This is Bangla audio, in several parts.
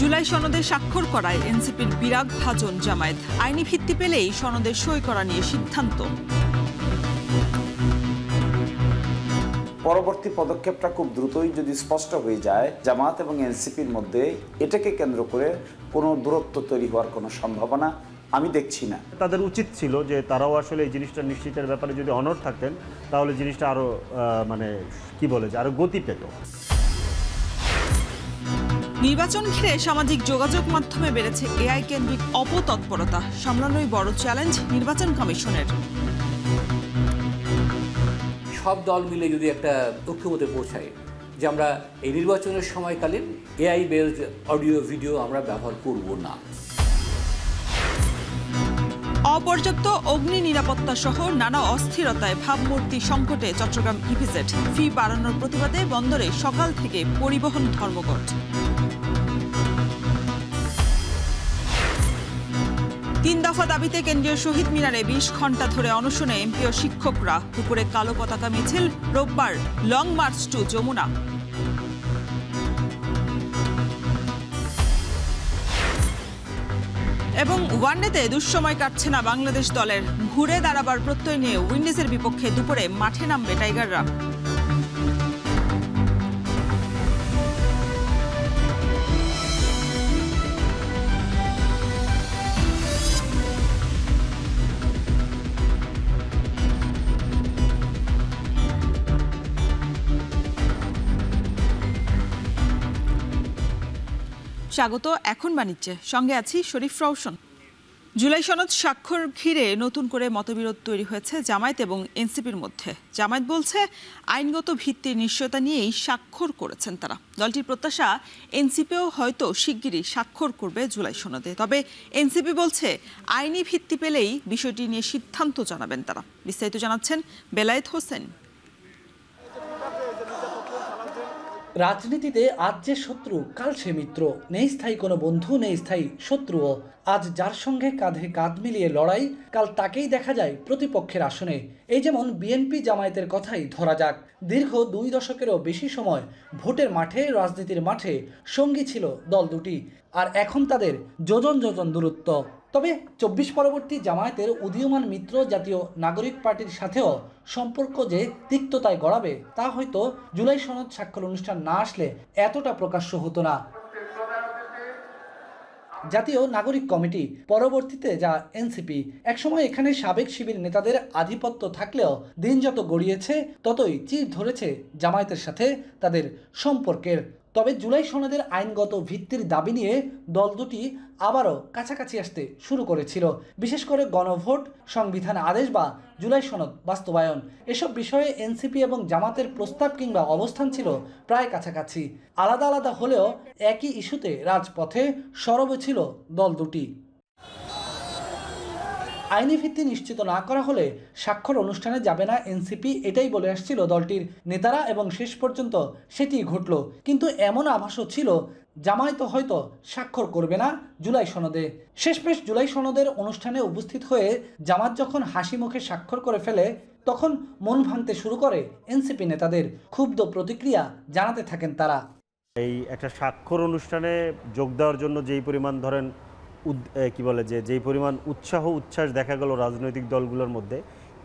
জুলাই সনদে স্বাক্ষর করায় এনসিপির বিরাগ ভাজন জামায়াত। আইনি ভিত্তি পেলেই সনদে সই করা নিয়ে সিদ্ধান্ত। পরবর্তী পদক্ষেপটা খুব দ্রুতই যদি স্পষ্ট হয়ে যায় জামায়াত এবং এনসিপির মধ্যে, এটাকে কেন্দ্র করে কোনো দূরত্ব তৈরি হওয়ার কোনো সম্ভাবনা আমি দেখছি না। তাদের উচিত ছিল যে তারাও আসলে এই জিনিসটা নিশ্চিতের ব্যাপারে যদি অনড় থাকতেন তাহলে জিনিসটা আরো আরো গতি পেত। নির্বাচন ঘিরে সামাজিক যোগাযোগ মাধ্যমে বেড়েছে এআই কেন্দ্রিক অপতৎপরতা। সামলানোই বড় চ্যালেঞ্জ নির্বাচন কমিশনের। সব দল মিলে যদি একটা ঐক্যমতে পৌঁছায় যে আমরা এই নির্বাচনের সময়কালীন এআই বেসড অডিও ভিডিও আমরা ব্যবহার করব না। অপর্যাপ্ত অগ্নি নিরাপত্তা সহ নানা অস্থিরতায় ভাবমূর্তি সংকটে চট্টগ্রাম ইপিজেড। ফি বাড়ানোর প্রতিবাদে বন্দরে সকাল থেকে পরিবহন ধর্মঘট। 3 দফা দাবিতে কেন্দ্রীয় শহীদ মিনারে 20 ঘণ্টা ধরে অনশনে এমপি ও শিক্ষকরা। দুপুরে কালো পতাকা মিছিল, রোববার লং মার্চ টু যমুনা। এবং ওয়ানডেতে দুঃসময় কাটছে না বাংলাদেশ দলের। ঘুরে দাঁড়াবার প্রত্যয় নিয়ে উইন্ডিজের বিপক্ষে দুপুরে মাঠে নামবে টাইগাররা। স্বাগত এখন বাণিজ্যে, সঙ্গে আছি শরীফ রওশন। জুলাই সনদ স্বাক্ষর ঘিরে নতুন করে মতবিরোধ তৈরি হয়েছে জামায়াত এবং এনসিপির মধ্যে। জামায়াত বলছে আইনগত ভিত্তির নিশ্চয়তা নিয়েই স্বাক্ষর করেছেন তারা। দলটির প্রত্যাশা এনসিপিও হয়তো শিগগিরই স্বাক্ষর করবে জুলাই সনদে। তবে এনসিপি বলছে আইনি ভিত্তি পেলেই বিষয়টি নিয়ে সিদ্ধান্ত জানাবেন তারা। বিস্তারিত জানাচ্ছেন বেলায়েত হোসেন। রাজনীতিতে আজ যে শত্রু কাল সে মিত্র, নেই স্থায়ী কোনো বন্ধু, নেই স্থায়ী শত্রুও। আজ যার সঙ্গে কাঁধে কাঁধ মিলিয়ে লড়াই, কাল তাকেই দেখা যায় প্রতিপক্ষের আসনে। এই যেমন বিএনপি জামায়াতের কথাই ধরা যাক। দীর্ঘ 2 দশকেরও বেশি সময় ভোটের মাঠে, রাজনীতির মাঠে সঙ্গী ছিল দল দুটি, আর এখন তাদের যোজন যোজন দূরত্ব। তবে 24 পরবর্তী জামায়াতের উদীয়মান মিত্র জাতীয় নাগরিক পার্টির সাথেও সম্পর্ক যে তিক্ততায় গড়াবে তা হয়তো জুলাই সনদ স্বাক্ষর অনুষ্ঠান না আসলে এতটা প্রকাশ্য হতো না। জাতীয় নাগরিক কমিটি, পরবর্তীতে যা এনসিপি, একসময় এখানে সাবেক শিবির নেতাদের আধিপত্য থাকলেও দিন যত গড়িয়েছে ততই চির ধরেছে জামায়াতের সাথে তাদের সম্পর্কের। তবে জুলাই সনদের আইনগত ভিত্তির দাবি নিয়ে দল দুটি আবারও কাছাকাছি আসতে শুরু করেছিল। বিশেষ করে গণভোট, সংবিধান আদেশ বা জুলাই সনদ বাস্তবায়ন, এসব বিষয়ে এনসিপি এবং জামাতের প্রস্তাব কিংবা অবস্থান ছিল প্রায় কাছাকাছি। আলাদা আলাদা হলেও একই ইস্যুতে রাজপথে সরব ছিল দল দুটি। আইনি ভিত্তি নিশ্চিত না করা হলে স্বাক্ষর অনুষ্ঠানে যাবে না এনসিপি, এটাই বলে আসছিল দলটির নেতারা এবং শেষ পর্যন্ত সেটি ঘটল। কিন্তু এমন আভাসও ছিল জামায়াত হয়তো স্বাক্ষর করবে না জুলাই সনদে। শেষমেশ জুলাই সনদের অনুষ্ঠানে উপস্থিত হয়ে জামাত যখন হাসি মুখে স্বাক্ষর করে ফেলে তখন মন ভাঙতে শুরু করে এনসিপি নেতাদের। ক্ষুব্ধ প্রতিক্রিয়া জানাতে থাকেন তারা। এই একটা স্বাক্ষর অনুষ্ঠানে যোগ দেওয়ার জন্য যেই পরিমাণ ধরেন যেই পরিমাণ উচ্ছ্বাস দেখা গেল রাজনৈতিক দলগুলোর মধ্যে,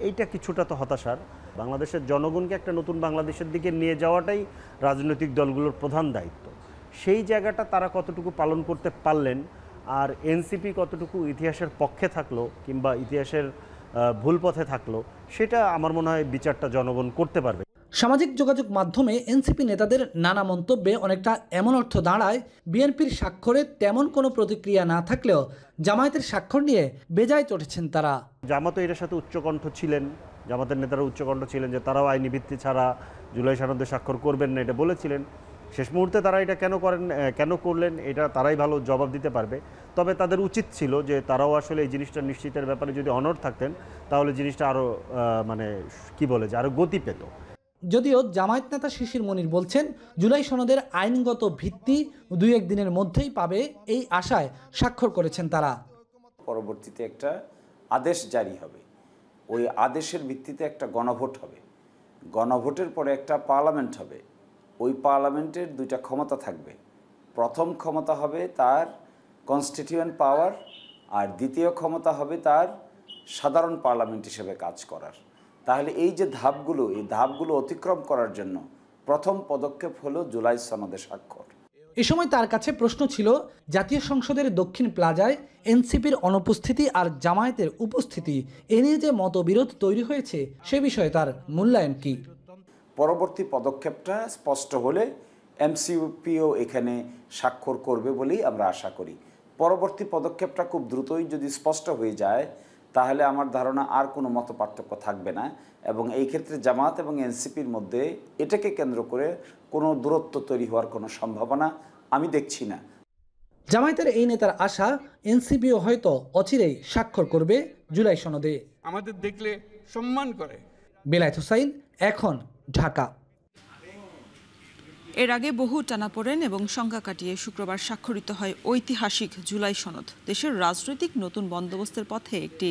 এইটা কিছুটা তো হতাশার। বাংলাদেশের জনগণকে একটা নতুন বাংলাদেশের দিকে নিয়ে যাওয়াটাই রাজনৈতিক দলগুলোর প্রধান দায়িত্ব। সেই জায়গাটা তারা কতটুকু পালন করতে পারলেন, আর এনসিপি কতটুকু ইতিহাসের পক্ষে থাকলো কিংবা ইতিহাসের ভুল পথে থাকলো, সেটা আমার মনে হয় বিচারটা জনগণ করতে পারবে। সামাজিক যোগাযোগ মাধ্যমে এনসিপি নেতাদের নানা মন্তব্যে অনেকটা এমন অর্থ দাঁড়ায়, বিএনপির স্বাক্ষরে তেমন কোনো প্রতিক্রিয়া না থাকলেও জামায়াতের স্বাক্ষর নিয়ে বেজায় চটেছেন তারা। জামাতও এর সাথে উচ্চকণ্ঠ ছিলেন, জামাতের নেতারা উচ্চকণ্ঠ ছিলেন যে তারাও আইনি ভিত্তি ছাড়া জুলাই সনদে স্বাক্ষর করবেন না, এটা বলেছিলেন। শেষ মুহূর্তে তারা এটা কেন করলেন এটা তারাই ভালো জবাব দিতে পারবে। তবে তাদের উচিত ছিল যে তারাও আসলে এই জিনিসটা নিশ্চিতের ব্যাপারে যদি অনড় থাকতেন তাহলে জিনিসটা আরও আরো গতি পেত। যদিও জামায়াত নেতা শিশির মনির বলছেন জুলাই সনদের আইনগত ভিত্তি 2-1 দিনের মধ্যেই পাবে, এই আশায় স্বাক্ষর করেছেন তারা। পরবর্তীতে একটা আদেশ জারি হবে, ওই আদেশের ভিত্তিতে একটা গণভোট হবে, গণভোটের পরে একটা পার্লামেন্ট হবে, ওই পার্লামেন্টের 2টা ক্ষমতা থাকবে, প্রথম ক্ষমতা হবে তার কনস্টিটিউয়েন্ট পাওয়ার, আর দ্বিতীয় ক্ষমতা হবে তার সাধারণ পার্লামেন্ট হিসেবে কাজ করার। তাহলে এই যে ধাপগুলো, এই ধাপগুলো অতিক্রম করার জন্য প্রথম পদক্ষেপ হলো জুলাই সনদে স্বাক্ষর। এ সময় তার কাছে প্রশ্ন ছিল, জাতীয় সংসদের দক্ষিণ প্লাজায় এনসিপির অনুপস্থিতি আর জামায়াতের উপস্থিতি এ নিয়ে যে মতবিরোধ তৈরি হয়েছে সে বিষয়ে তার মূল্যায়ন কি। পরবর্তী পদক্ষেপটা স্পষ্ট হলে এমসিপিও এখানে স্বাক্ষর করবে বলেই আমরা আশা করি। পরবর্তী পদক্ষেপটা খুব দ্রুতই যদি স্পষ্ট হয়ে যায় তাহলে আমার ধারণা আর কোনো মতপার্থক্য থাকবে না, এবং এই ক্ষেত্রে জামায়াত এবং এনসিপির মধ্যে এটাকে কেন্দ্র করে কোনো দূরত্ব তৈরি হওয়ার কোনো সম্ভাবনা আমি দেখছি না। জামায়াতের এই নেতার আশা, এনসিপিও হয়তো অচিরেই স্বাক্ষর করবে জুলাই সনদে। আমাদের দেখলে সম্মান করে। বেলায়েত হোসাইন, এখন, ঢাকা। এর আগে বহু টানাপোড়েন এবং সংখ্যা কাটিয়ে শুক্রবার স্বাক্ষরিত হয় ঐতিহাসিক জুলাই সনদ। দেশের রাজনৈতিক নতুন বন্দোবস্তের পথে একটি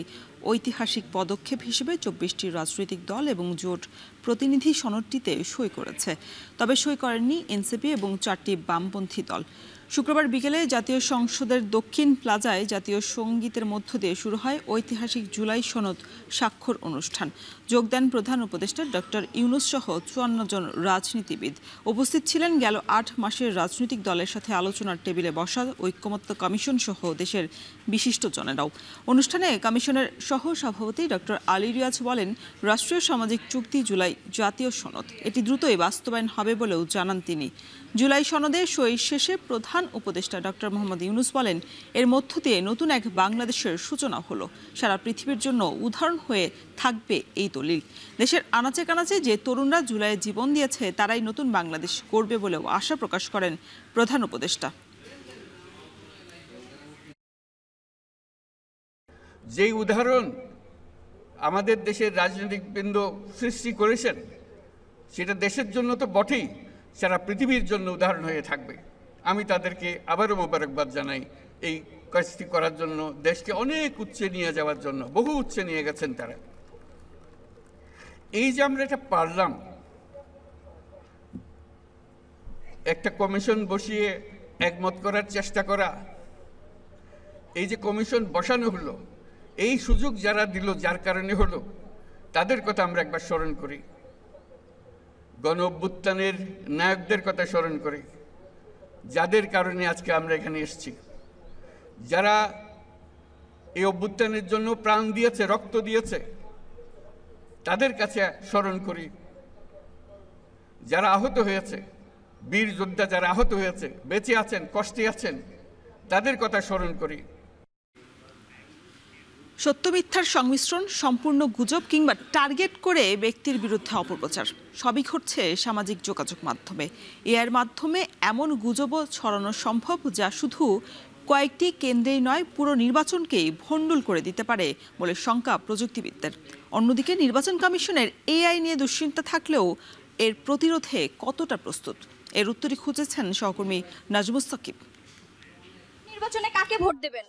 ঐতিহাসিক পদক্ষেপ হিসেবে ২৪টি রাজনৈতিক দল এবং জোট প্রতিনিধি সনদটিতে সই করেছে। তবে সই করেননি এনসিপি এবং 4টি বামপন্থী দল। শুক্রবার বিকেলে জাতীয় সংসদের দক্ষিণ প্লাজায় জাতীয় সঙ্গীতের মধ্য দিয়ে শুরু হয় ঐতিহাসিক জুলাই সনদ স্বাক্ষর অনুষ্ঠান। যোগ দেন প্রধান উপদেষ্টা ডক্টর ইউনূস সহ ৫৪ জন রাজনীতিবিদ। উপস্থিত ছিলেন গেল ৮ মাসের রাজনৈতিক দলের সাথে আলোচনার টেবিলে বসা ঐক্যমত্য কমিশন সহ দেশের বিশিষ্টজনেরাও। অনুষ্ঠানে কমিশনের সহ সভাপতি ডক্টর আলী রিয়াজ বলেন, রাষ্ট্রীয় সামাজিক চুক্তি জুলাই জাতীয় সনদ, এটি দ্রুতই বাস্তবায়ন হবে বলেও জানান তিনি। জুলাই সনদে সই শেষে প্রধান উপদেষ্টা ডক্টর মোহাম্মদ ইউনূস বলেন, এর মধ্য দিয়ে নতুন এক বাংলাদেশের সূচনা হলো। সারা পৃথিবীর জন্য উদাহরণ হয়ে থাকবে এই দলিল। দেশের আনাচে কানাচে যে তরুণরা জুলাইয়ে জীবন দিয়েছে তারাই নতুন বাংলাদেশ করবে বলেও আশা প্রকাশ করেন প্রধান উপদেষ্টা। যেই উদাহরণ আমাদের দেশের রাজনৈতিক বৃন্দ সৃষ্টি করেছেন সেটা দেশের জন্য তো বটেই, সারা পৃথিবীর জন্য উদাহরণ হয়ে থাকবে। আমি তাদেরকে আবারও মোবারকবাদ জানাই এই কাজটি করার জন্য, দেশকে অনেক উচ্চে নিয়ে যাওয়ার জন্য। বহু উচ্চে নিয়ে গেছেন তারা। এই যে আমরা এটা পারলাম, একটা কমিশন বসিয়ে একমত করার চেষ্টা করা, এই যে কমিশন বসানো হলো, এই সুযোগ যারা দিল, যার কারণে হলো, তাদের কথা আমরা একবার স্মরণ করি। গণ অভ্যুত্থানের নায়কদের কথা স্মরণ করি, যাদের কারণে আজকে আমরা এখানে এসেছি, যারা এই অভ্যুত্থানের জন্য প্রাণ দিয়েছে, রক্ত দিয়েছে, তাদের কাছে স্মরণ করি। যারা আহত হয়েছে, বীর যোদ্ধা যারা আহত হয়েছে, বেঁচে আছেন, কষ্টে আছেন, তাদের কথা স্মরণ করি। সত্য মিথ্যার সংমিশ্রণ, সম্পূর্ণ গুজব কিংবা টার্গেট করে ব্যক্তির বিরুদ্ধে অপপ্রচার সবই ঘটছে সামাজিক যোগাযোগ মাধ্যমে। এর মাধ্যমে এমন গুজবও ছড়ানো সম্ভব যা শুধু কয়েকটি কেন্দ্রেই নয়, পুরো নির্বাচনকেই ভণ্ডুল করে দিতে পারে বলে শঙ্কা প্রযুক্তিবিদদের। অন্যদিকে নির্বাচন কমিশনের এআই নিয়ে দুশ্চিন্তা থাকলেও এর প্রতিরোধে কতটা প্রস্তুত, এর উত্তরই খুঁজেছেন সহকর্মী নাজমুস সাকিব। নির্বাচনে কাকে ভোট দেবেন?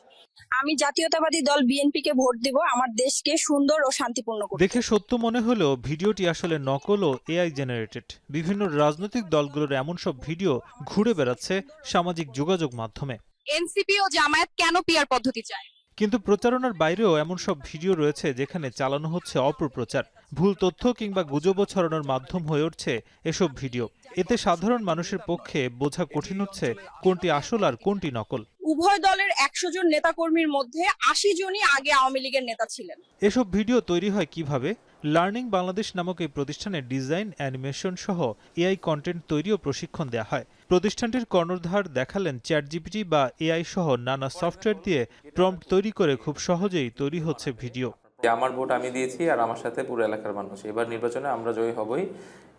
আমি জাতীয়তাবাদী দল বিএনপিকে ভোট দেব, আমার দেশকে সুন্দর ও শান্তিপূর্ণ করতে। দেখে সত্য মনে হলেও ভিডিওটি আসলে নকল ও এআই জেনারেটেড। বিভিন্ন রাজনৈতিক দলগুলোর এমন সব ভিডিও ঘুরে বেড়াচ্ছে সামাজিক যোগাযোগ মাধ্যমে। এনসিপি ও জামায়াত কেন পিআর পদ্ধতি চায়? কিন্তু প্রচারণার বাইরেও এমন সব ভিডিও রয়েছে যেখানে চালানো হচ্ছে অপপ্রচার। ভুল তথ্য কিংবা গুজব ছড়ানোর মাধ্যম হয়ে উঠছে এসব ভিডিও। এতে সাধারণ মানুষের পক্ষে বোঝা কঠিন হচ্ছে কোনটি আসল আর কোনটি নকল। উভয় দলের ১০০ জন নেতাকর্মীর মধ্যে ৮০ জনই আগে আওয়ামী লীগের নেতা ছিলেন। এসব ভিডিও তৈরি হয় কিভাবে? লার্নিং বাংলাদেশ নামক এই প্রতিষ্ঠানে ডিজাইন, অ্যানিমেশন সহ এআই কন্টেন্ট তৈরি ও প্রশিক্ষণ দেওয়া হয়। প্রতিষ্ঠানটির কর্ণধার দেখালেন চ্যাটজিপিটি বা এআই সহ নানা সফটওয়্যার দিয়ে প্রম্পট তৈরি করে খুব সহজেই তৈরি হচ্ছে ভিডিও। আমার ভোট আমি দিয়েছি আর আমার সাথে পুরো এলাকার মানুষ, এবার নির্বাচনে আমরা জয়ী হবই,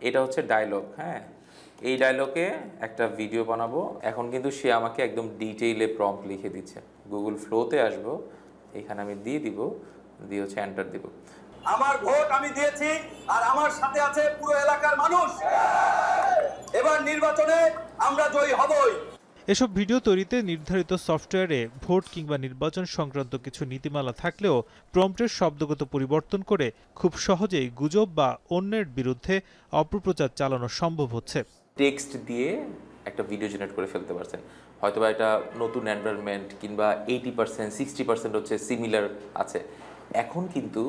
এটা হচ্ছে ডায়লগ। হ্যাঁ, এই ডায়লগে একটা ভিডিও বানাবো। এখন কিন্তু সে আমাকে একদম ডিটেইলে প্রম্পট লিখে দিচ্ছে। গুগল ফ্লোতে আসবো, এখানে আমি দিয়ে দিব, দিয়ে হচ্ছে এন্টার দিব। আমার ভোট আমি দিয়েছি আর আমার সাথে আছে পুরো এলাকার মানুষ, এবার নির্বাচনে আমরা জয়ী হবই। এসব ভিডিও তৈরিতে নির্ধারিত সফটওয়্যারে ভোট কিংবা নির্বাচন সংক্রান্ত কিছু নীতিমালা থাকলেও প্রম্পটের শব্দগত পরিবর্তন করে খুব সহজেই গুজব বা অন্যের বিরুদ্ধে অপপ্রচার চালানো সম্ভব হচ্ছে। টেক্সট দিয়ে একটা ভিডিও জেনারেট করে ফেলতে পারছেন, হয়তোবা এটা নতুন এনভায়রনমেন্ট কিংবা 80% 60% হচ্ছে সিমিলার আছে। এখন কিন্তু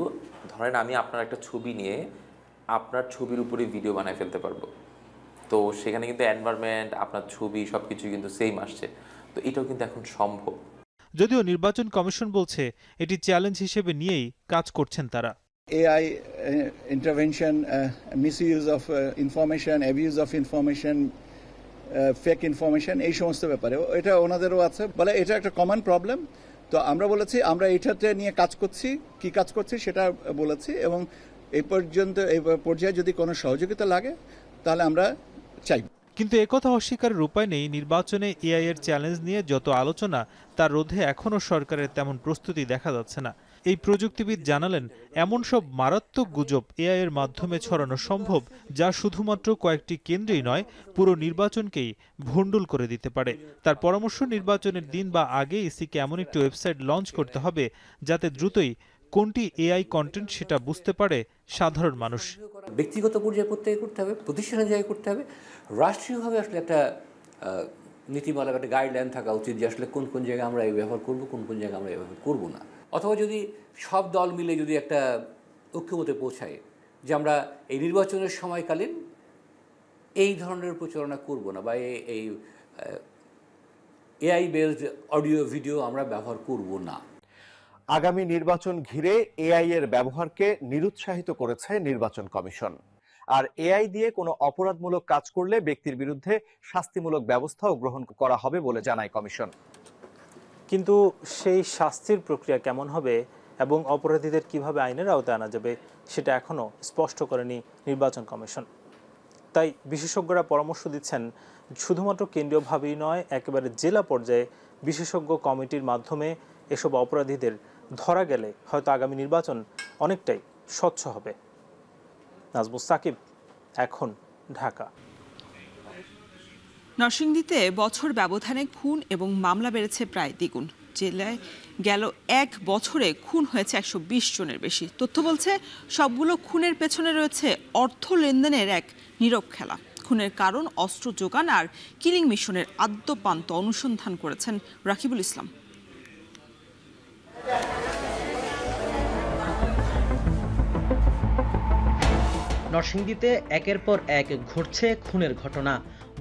ধরেন আমি আপনার একটা ছবি নিয়ে আপনার ছবির উপরে ভিডিও বানায় ফেলতে পারবো, তো সেখানে কিন্তু এনভায়রনমেন্ট আপনার ছবি সব কিছু কিন্তু সেম আসছে, তো এটাও কিন্তু এখন সম্ভব। যদিও নির্বাচন কমিশন বলছে এটি চ্যালেঞ্জ হিসেবে নিয়েই কাজ করছেন তারা। AI intervention, misuse of information, abuse of information, fake information, এই সমস্ত ব্যাপারে এটা ওনাদেরও আছে বলে এটা একটা কমন প্রবলেম। তো আমরা বলেছি আমরা এটাতে নিয়ে কাজ করছি, কি কাজ করছি সেটা বলেছি, এবং এই পর্যায়ে যদি কোনো সহযোগিতা লাগে তাহলে আমরা চাই। কিন্তু একথা অস্বীকারের উপায় নেই, নির্বাচনে এআই এর চ্যালেঞ্জ নিয়ে যত আলোচনা তার রোধে এখনও সরকারের তেমন প্রস্তুতি দেখা যাচ্ছে না। এই প্রযুক্তিবিদ জানালেন এমন সব মারাত্মক গুজব এআই এর মাধ্যমে ছড়ানো সম্ভব যা শুধুমাত্র কয়েকটি কেন্দ্রেই নয় পুরো নির্বাচনকেই ভণ্ডুল করে দিতে পারে। তার পরামর্শ, নির্বাচনের দিন বা আগে ইসিকে এমন একটি ওয়েবসাইট লঞ্চ করতে হবে যাতে দ্রুতই কোনটি এআই কন্টেন্ট সেটা বুঝতে পারে সাধারণ মানুষ। ব্যক্তিগত পর্যায়ে প্রত্যেকে করতে হবে, প্রতিষ্ঠানের জায়গায় করতে হবে, রাষ্ট্রীয়ভাবে আসলে একটা নীতিমালা, একটা গাইডলাইন থাকা উচিত যে আসলে কোন কোন জায়গায় আমরা এই ব্যবহার করব, কোন কোন জায়গায় আমরা এই ব্যবহার করব না। অথবা যদি সব দল মিলে যদি একটা ঐক্যমতে পৌঁছায় যে আমরা এই নির্বাচনের সময়কালীন এই ধরনের প্রচারণা করব না বা এই এআই বেসড অডিও ভিডিও আমরা ব্যবহার করব না। আগামী নির্বাচন ঘিরে এআই এর ব্যবহারকে নিরুৎসাহিত করেছে নির্বাচন কমিশন। আর এআই দিয়ে কোনো অপরাধমূলক কাজ করলে ব্যক্তির বিরুদ্ধে শাস্তিমূলক ব্যবস্থাও গ্রহণ করা হবে বলে জানায় কমিশন। কিন্তু সেই শাস্তির প্রক্রিয়া কেমন হবে এবং অপরাধীদের কিভাবে আইনের আওতায় আনা যাবে সেটা এখনও স্পষ্ট করেনি নির্বাচন কমিশন। তাই বিশেষজ্ঞরা পরামর্শ দিচ্ছেন শুধুমাত্র কেন্দ্রীয়ভাবেই নয়, একেবারে জেলা পর্যায়ে বিশেষজ্ঞ কমিটির মাধ্যমে এসব অপরাধীদের ধরা গেলে হয়তো আগামী নির্বাচন অনেকটাই স্বচ্ছ হবে। নাজমুস সাকিব, এখন, ঢাকা। নরসিংদীতে বছর ব্যবধানে খুন এবং মামলা বেড়েছে প্রায় দ্বিগুণ। জেলায় গেল এক বছরে খুন হয়েছে 120 জনের বেশি। তথ্য বলছে সবগুলো খুনের পেছনে রয়েছে অর্থ লেনদেনের এক নীরব খেলা। খুনের কারণ, অস্ত্র যোগান আর কিলিং মিশনের আদ্যপান্ত অনুসন্ধান করেছেন রাকিবুল ইসলাম। নরসিংদীতে একের পর এক ঘটছে খুনের ঘটনা।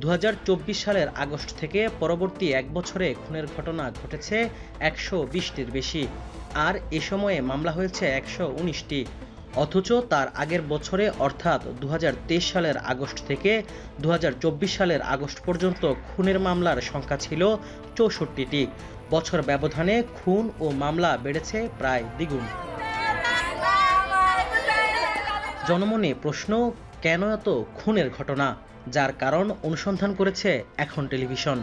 2024 সালের আগস্ট থেকে পরবর্তী এক বছরে খুনের ঘটনা ঘটেছে 120টির বেশি, আর এ সময়ে মামলা হয়েছে 119টি। অথচ তার আগের বছরে অর্থাৎ 2023 সালের আগস্ট থেকে 2024 সালের আগস্ট পর্যন্ত খুনের মামলার সংখ্যা ছিল 64টি। বছর ব্যবধানে খুন ও মামলা বেড়েছে প্রায় দ্বিগুণ। জনমনে প্রশ্ন, কেন এত খুনের ঘটনা? যার কারণ অনুসন্ধান করেছে এখন টেলিভিশন।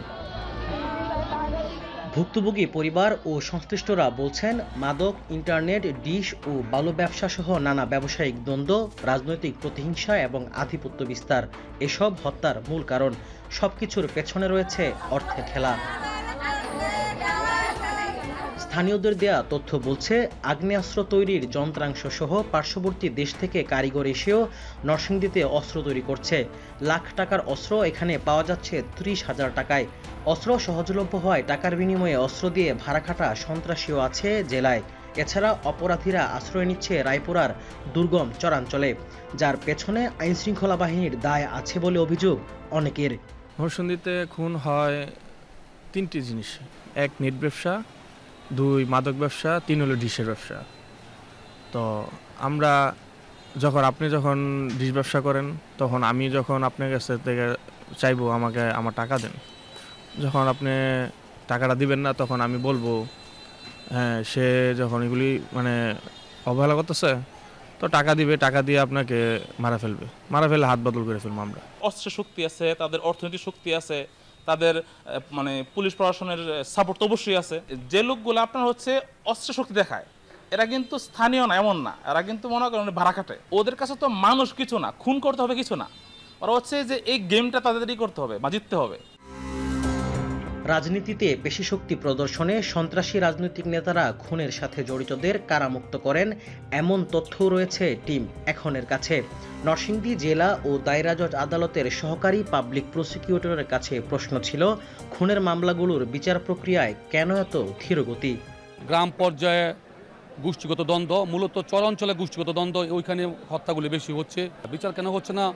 ভুক্তভোগী পরিবার ও সংশ্লিষ্টরা বলছেন মাদক, ইন্টারনেট, ডিশ ও বালু ব্যবসা সহ নানা ব্যবসায়িক দ্বন্দ্ব, রাজনৈতিক প্রতিহিংসা এবং আধিপত্য বিস্তার এসব হত্যার মূল কারণ। সবকিছুর পেছনে রয়েছে অর্থের খেলা। স্থানীয়দের দেয়া তথ্য বলছে আগ্নেয়াস্ত্র তৈরির যন্ত্রাংশ সহ পার্শ্ববর্তী দেশ থেকে কারিগর এসেও নরসিংদীতে অস্ত্র তৈরি করছে। লাখ টাকার অস্ত্র এখানে পাওয়া যাচ্ছে 30,000 টাকায়। অস্ত্র সহজলভ্য হওয়ায় টাকার বিনিময়ে অস্ত্র দিয়ে ভাড়া খাটা সন্ত্রাসীও আছে জেলায়। এছাড়া অপরাধীরা আশ্রয় নিচ্ছে রায়পুরার দুর্গম চরাঞ্চলে, যার পেছনে আইনশৃঙ্খলা বাহিনীর দায় আছে বলে অভিযোগ অনেকের। নরসিংদীতে খুন হয় 3টি জিনিস: 1 নেট ব্যবসা, 2 মাদক ব্যবসা, 3 হলো ডিশের ব্যবসা। তো আপনি যখন ডিশ ব্যবসা করেন তখন আমি যখন আপনার কাছে থেকে চাইবো আমাকে আমার টাকা দেন, যখন আপনি টাকাটা দিবেন না তখন আমি বলবো হ্যাঁ সে যখন এগুলি অবহেলা করতেছে তো টাকা দিবে, টাকা দিয়ে আপনাকে মারা ফেললে হাত বদল করে ফেলবো আমরা। অস্ত্রের শক্তি আছে, তাদের অর্থনৈতিক শক্তি আছে, তাদের পুলিশ প্রশাসনের সাপোর্ট তো অবশ্যই আছে। যে লোকগুলো আপনার অস্ত্রের শক্তি দেখায় এরা কিন্তু স্থানীয় না, এমন না, এরা কিন্তু মনে করেন ভাড়া খাটে। ওদের কাছে তো মানুষ কিছু না, খুন করতে হবে কিছু না, ওরা যে এই গেমটা তাদেরই করতে হবে বা জিততে হবে। রাজনীতিতে পেশিশক্তি প্রদর্শনে সন্ত্রাসী রাজনৈতিক নেতারা খুনের সাথে জড়িতদের কারামুক্ত করেন এমন তথ্যও রয়েছে টিম এখনের কাছে। নরসিংদী জেলা ও দায়রা জজ আদালতের সহকারী পাবলিক প্রসিকিউটরের কাছে প্রশ্ন ছিল, খুনের মামলাগুলোর বিচার প্রক্রিয়ায় কেন এত ধীরগতি? গ্রাম পর্যায়ে গোষ্ঠীগত দ্বন্দ্ব, মূলত চরাঞ্চলে গোষ্ঠীগত দ্বন্দ্ব, ওইখানে হত্যাগুলি বেশি হচ্ছে। বিচার কেন হচ্ছে না?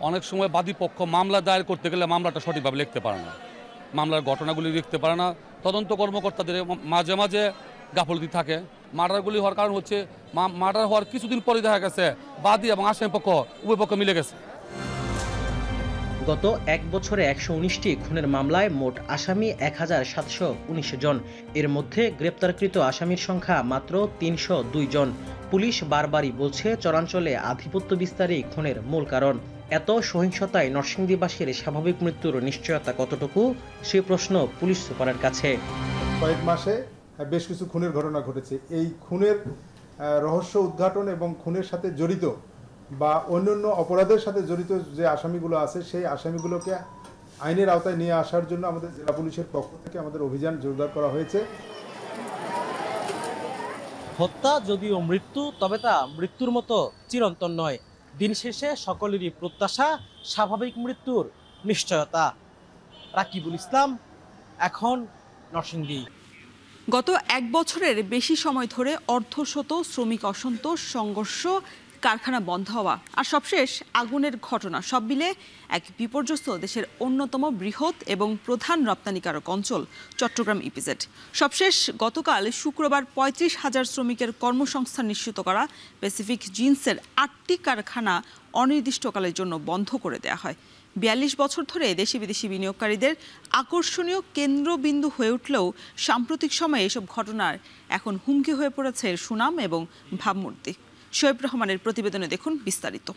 অনেক সময় বাদী পক্ষ মামলা দায়ের করতে গেলে মামলাটা সঠিকভাবে লিখতে পারে না, মামলার ঘটনাগুলি লিখতে পারে না, তদন্ত কর্মকর্তাদের মাঝে মাঝে গাফলতি থাকে। মার্ডারগুলি হওয়ার কারণ হচ্ছে মার্ডার হওয়ার কিছুদিন পরে দেখা গেছে বাদী এবং আসামি পক্ষ উভয় পক্ষ মিলে গেছে। গত এক বছরে ১১৯টি খুনের মামলায় মোট আসামি ১,৭১৯ জন। এর মধ্যে গ্রেপ্তারকৃত আসামির সংখ্যা মাত্র ৩০২ জন। পুলিশ বারবারই বলছে চরাঞ্চলে আধিপত্য বিস্তারই খুনের মূল কারণ। এত সহিংসতায় নরসিংদীবাসীর স্বাভাবিক মৃত্যুর নিশ্চয়তা কতটুকু, সে প্রশ্ন পুলিশ সুপারের কাছে। কয়েক মাসে বেশ কিছু খুনের ঘটনা ঘটেছে। এই খুনের রহস্য উদ্ঘাটন এবং খুনের সাথে জড়িত বা অন্যান্য অপরাধের সাথে জড়িত যে আসামিগুলো আছে, সেই আসামিগুলোকে আইনের আওতায় নিয়ে আসার জন্য আমাদের জেলা পুলিশের পক্ষ থেকে আমাদের অভিযান জোরদার করা হয়েছে। হত্যা যদিও মৃত্যু, তবে তা মৃত্যুর মতো চিরন্তন নয়। দিন শেষে সকলেরই প্রত্যাশা স্বাভাবিক মৃত্যুর নিশ্চয়তা। রাকিবুল ইসলাম, এখন নরসিংদী। গত এক বছরের বেশি সময় ধরে অর্ধশত শ্রমিক অসন্তোষ, সংঘর্ষ, কারখানা বন্ধ হওয়া আর সবশেষ আগুনের ঘটনা, সব মিলে এক বিপর্যস্ত দেশের অন্যতম বৃহৎ এবং প্রধান রপ্তানিকারক অঞ্চল চট্টগ্রাম ইপিজেড। সবশেষ গতকাল শুক্রবার ৩৫,০০০ শ্রমিকের কর্মসংস্থান নিশ্চিত করা প্যাসিফিক জিন্সের ৮টি কারখানা অনির্দিষ্টকালের জন্য বন্ধ করে দেওয়া হয়। ৪২ বছর ধরে দেশি বিদেশি বিনিয়োগকারীদের আকর্ষণীয় কেন্দ্রবিন্দু হয়ে উঠলেও সাম্প্রতিক সময়ে এসব ঘটনার এখন হুমকি হয়ে পড়েছে সুনাম এবং ভাবমূর্তি। শোয়েব রহমানের প্রতিবেদনে দেখুন বিস্তারিত।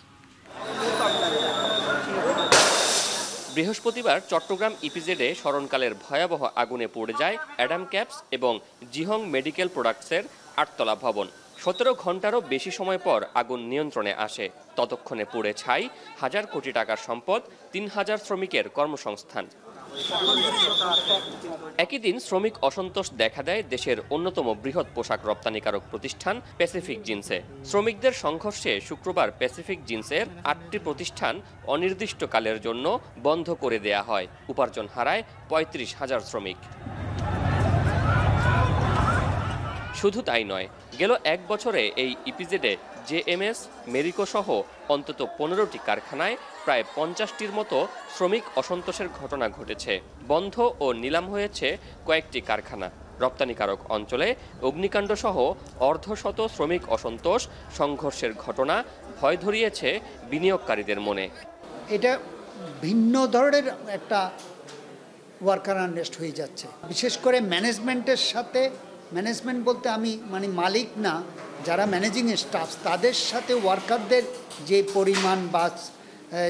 বৃহস্পতিবার চট্টগ্রাম ইপিজেডে স্মরণকালের ভয়াবহ আগুনে পড়ে যায় অ্যাডাম ক্যাপস এবং জিহং মেডিকেল প্রোডাক্টসের ৮তলা ভবন। ১৭ ঘন্টারও বেশি সময় পর আগুন নিয়ন্ত্রণে আসে। ততক্ষণে পুড়ে ছাই হাজার কোটি টাকার সম্পদ, ৩,০০০ শ্রমিকের কর্মসংস্থান। একই দিন শ্রমিক অসন্তোষ দেখা দেয় দেশের অন্যতম বৃহৎ পোশাক রপ্তানিকারক প্রতিষ্ঠান প্যাসিফিক জিন্সে। শ্রমিকদের সংঘর্ষে শুক্রবার প্যাসিফিক জিন্সের ৮টি প্রতিষ্ঠান অনির্দিষ্টকালের জন্য বন্ধ করে দেয়া হয়। উপার্জন হারায় ৩৫,০০০ শ্রমিক। শুধু তাই নয়, গেল এক বছরে এই ইপিজেডে জেএমএস, মেরিকো সহ অন্তত ১৫টি কারখানায় প্রায় ৫০টির মতো শ্রমিক অসন্তোষের ঘটনা ঘটেছে। বন্ধ ও নিলাম হয়েছে কয়েকটি কারখানা। রপ্তানিকারক অঞ্চলে অগ্নিকাণ্ড সহ অর্ধশত শ্রমিক অসন্তোষ, সংঘর্ষের ঘটনা ভয় ধরিয়েছে বিনিয়োগকারীদের মনে। এটা ভিন্ন ধরনের একটা ওয়ার্কার আনরেস্ট হয়ে যাচ্ছে, বিশেষ করে ম্যানেজমেন্টের সাথে। ম্যানেজমেন্ট বলতে আমি মালিক না, যারা ম্যানেজিং স্টাফ, তাদের সাথে ওয়ার্কারদের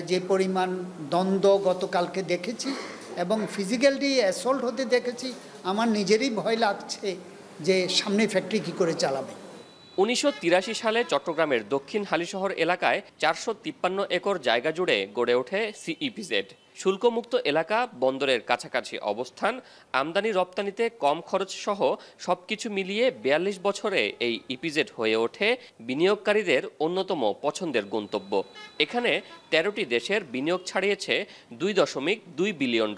যে পরিমাণ দ্বন্দ্ব গতকালকে দেখেছি এবং ফিজিক্যালি অ্যাসল্ট হতে দেখেছি, আমার নিজেরই ভয় লাগছে যে সামনে ফ্যাক্টরি কী করে চালাবে। ১৯৮৩ সালে চট্টগ্রামের দক্ষিণ হালিশহর এলাকায় ৪৫৩ একর জায়গা জুড়ে গড়ে ওঠে সিইপিজেড। শুল্কমুক্ত এলাকা, বন্দরের কাছাকাছি অবস্থান, আমদানি রপ্তানিতে কম খরচ সহ সবকিছু মিলিয়ে ৪২ বছরে এই ইপিজেড হয়ে ওঠে বিনিয়োগকারীদের অন্যতম পছন্দের গন্তব্য। এখানে ১৩টি দেশের বিনিয়োগ ছাড়িয়েছে $2.2 বিলিয়ন।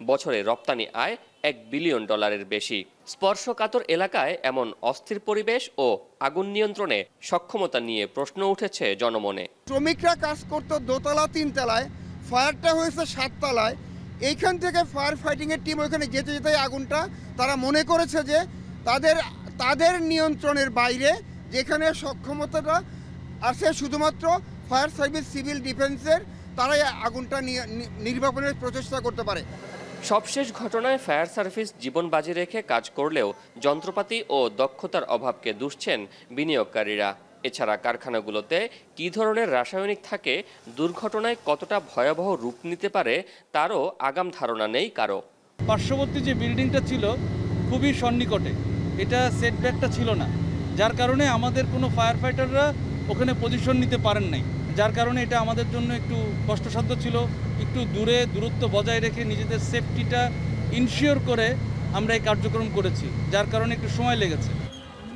বছরে রপ্তানি আয় $1 বিলিয়ন বেশি। স্পর্শকাতর এলাকায় এমন অস্থির পরিবেশ ও আগুন নিয়ন্ত্রণে সক্ষমতা নিয়ে প্রশ্ন উঠেছে জনমনে। শ্রমিকরা কাজ করতো দোতলা, তিনতলায়, ফায়ারটা হয়েছে 7 তলায়। এইখান থেকে ফায়ার ফাইটিংয়ের টিম ওইখানে যেতে যেতে আগুনটা তারা মনে করেছে যে তাদের নিয়ন্ত্রণের বাইরে, যেখানে সক্ষমতাটা আছে শুধুমাত্র ফায়ার সার্ভিস, সিভিল ডিফেন্সের, তারাই আগুনটা নির্বাপনের প্রচেষ্টা করতে পারে। সবশেষ ঘটনায় ফায়ার সার্ভিস জীবন বাজি রেখে কাজ করলেও যন্ত্রপাতি ও দক্ষতার অভাবকে দুষছেন বিনিয়োগকারীরা। এছাড়া কারখানাগুলোতে কী ধরনের রাসায়নিক থাকে, দুর্ঘটনায় কতটা ভয়াবহ রূপ নিতে পারে তারও আগাম ধারণা নেই কারো। পার্শ্ববর্তী যে বিল্ডিংটা ছিল খুবই সন্নিকটে, এটা সেটব্যাকটা ছিল না, যার কারণে আমাদের কোনো ফায়ার ফাইটাররা ওখানে পজিশন নিতে পারেন নাই, যার কারণে এটা আমাদের জন্য একটু কষ্টসাধ্য ছিল। একটু দূরত্ব বজায় রেখে নিজেদের সেফটিটা ইনশিওর করে আমরা এই কার্যক্রম করেছি, যার কারণে একটু সময় লেগেছে।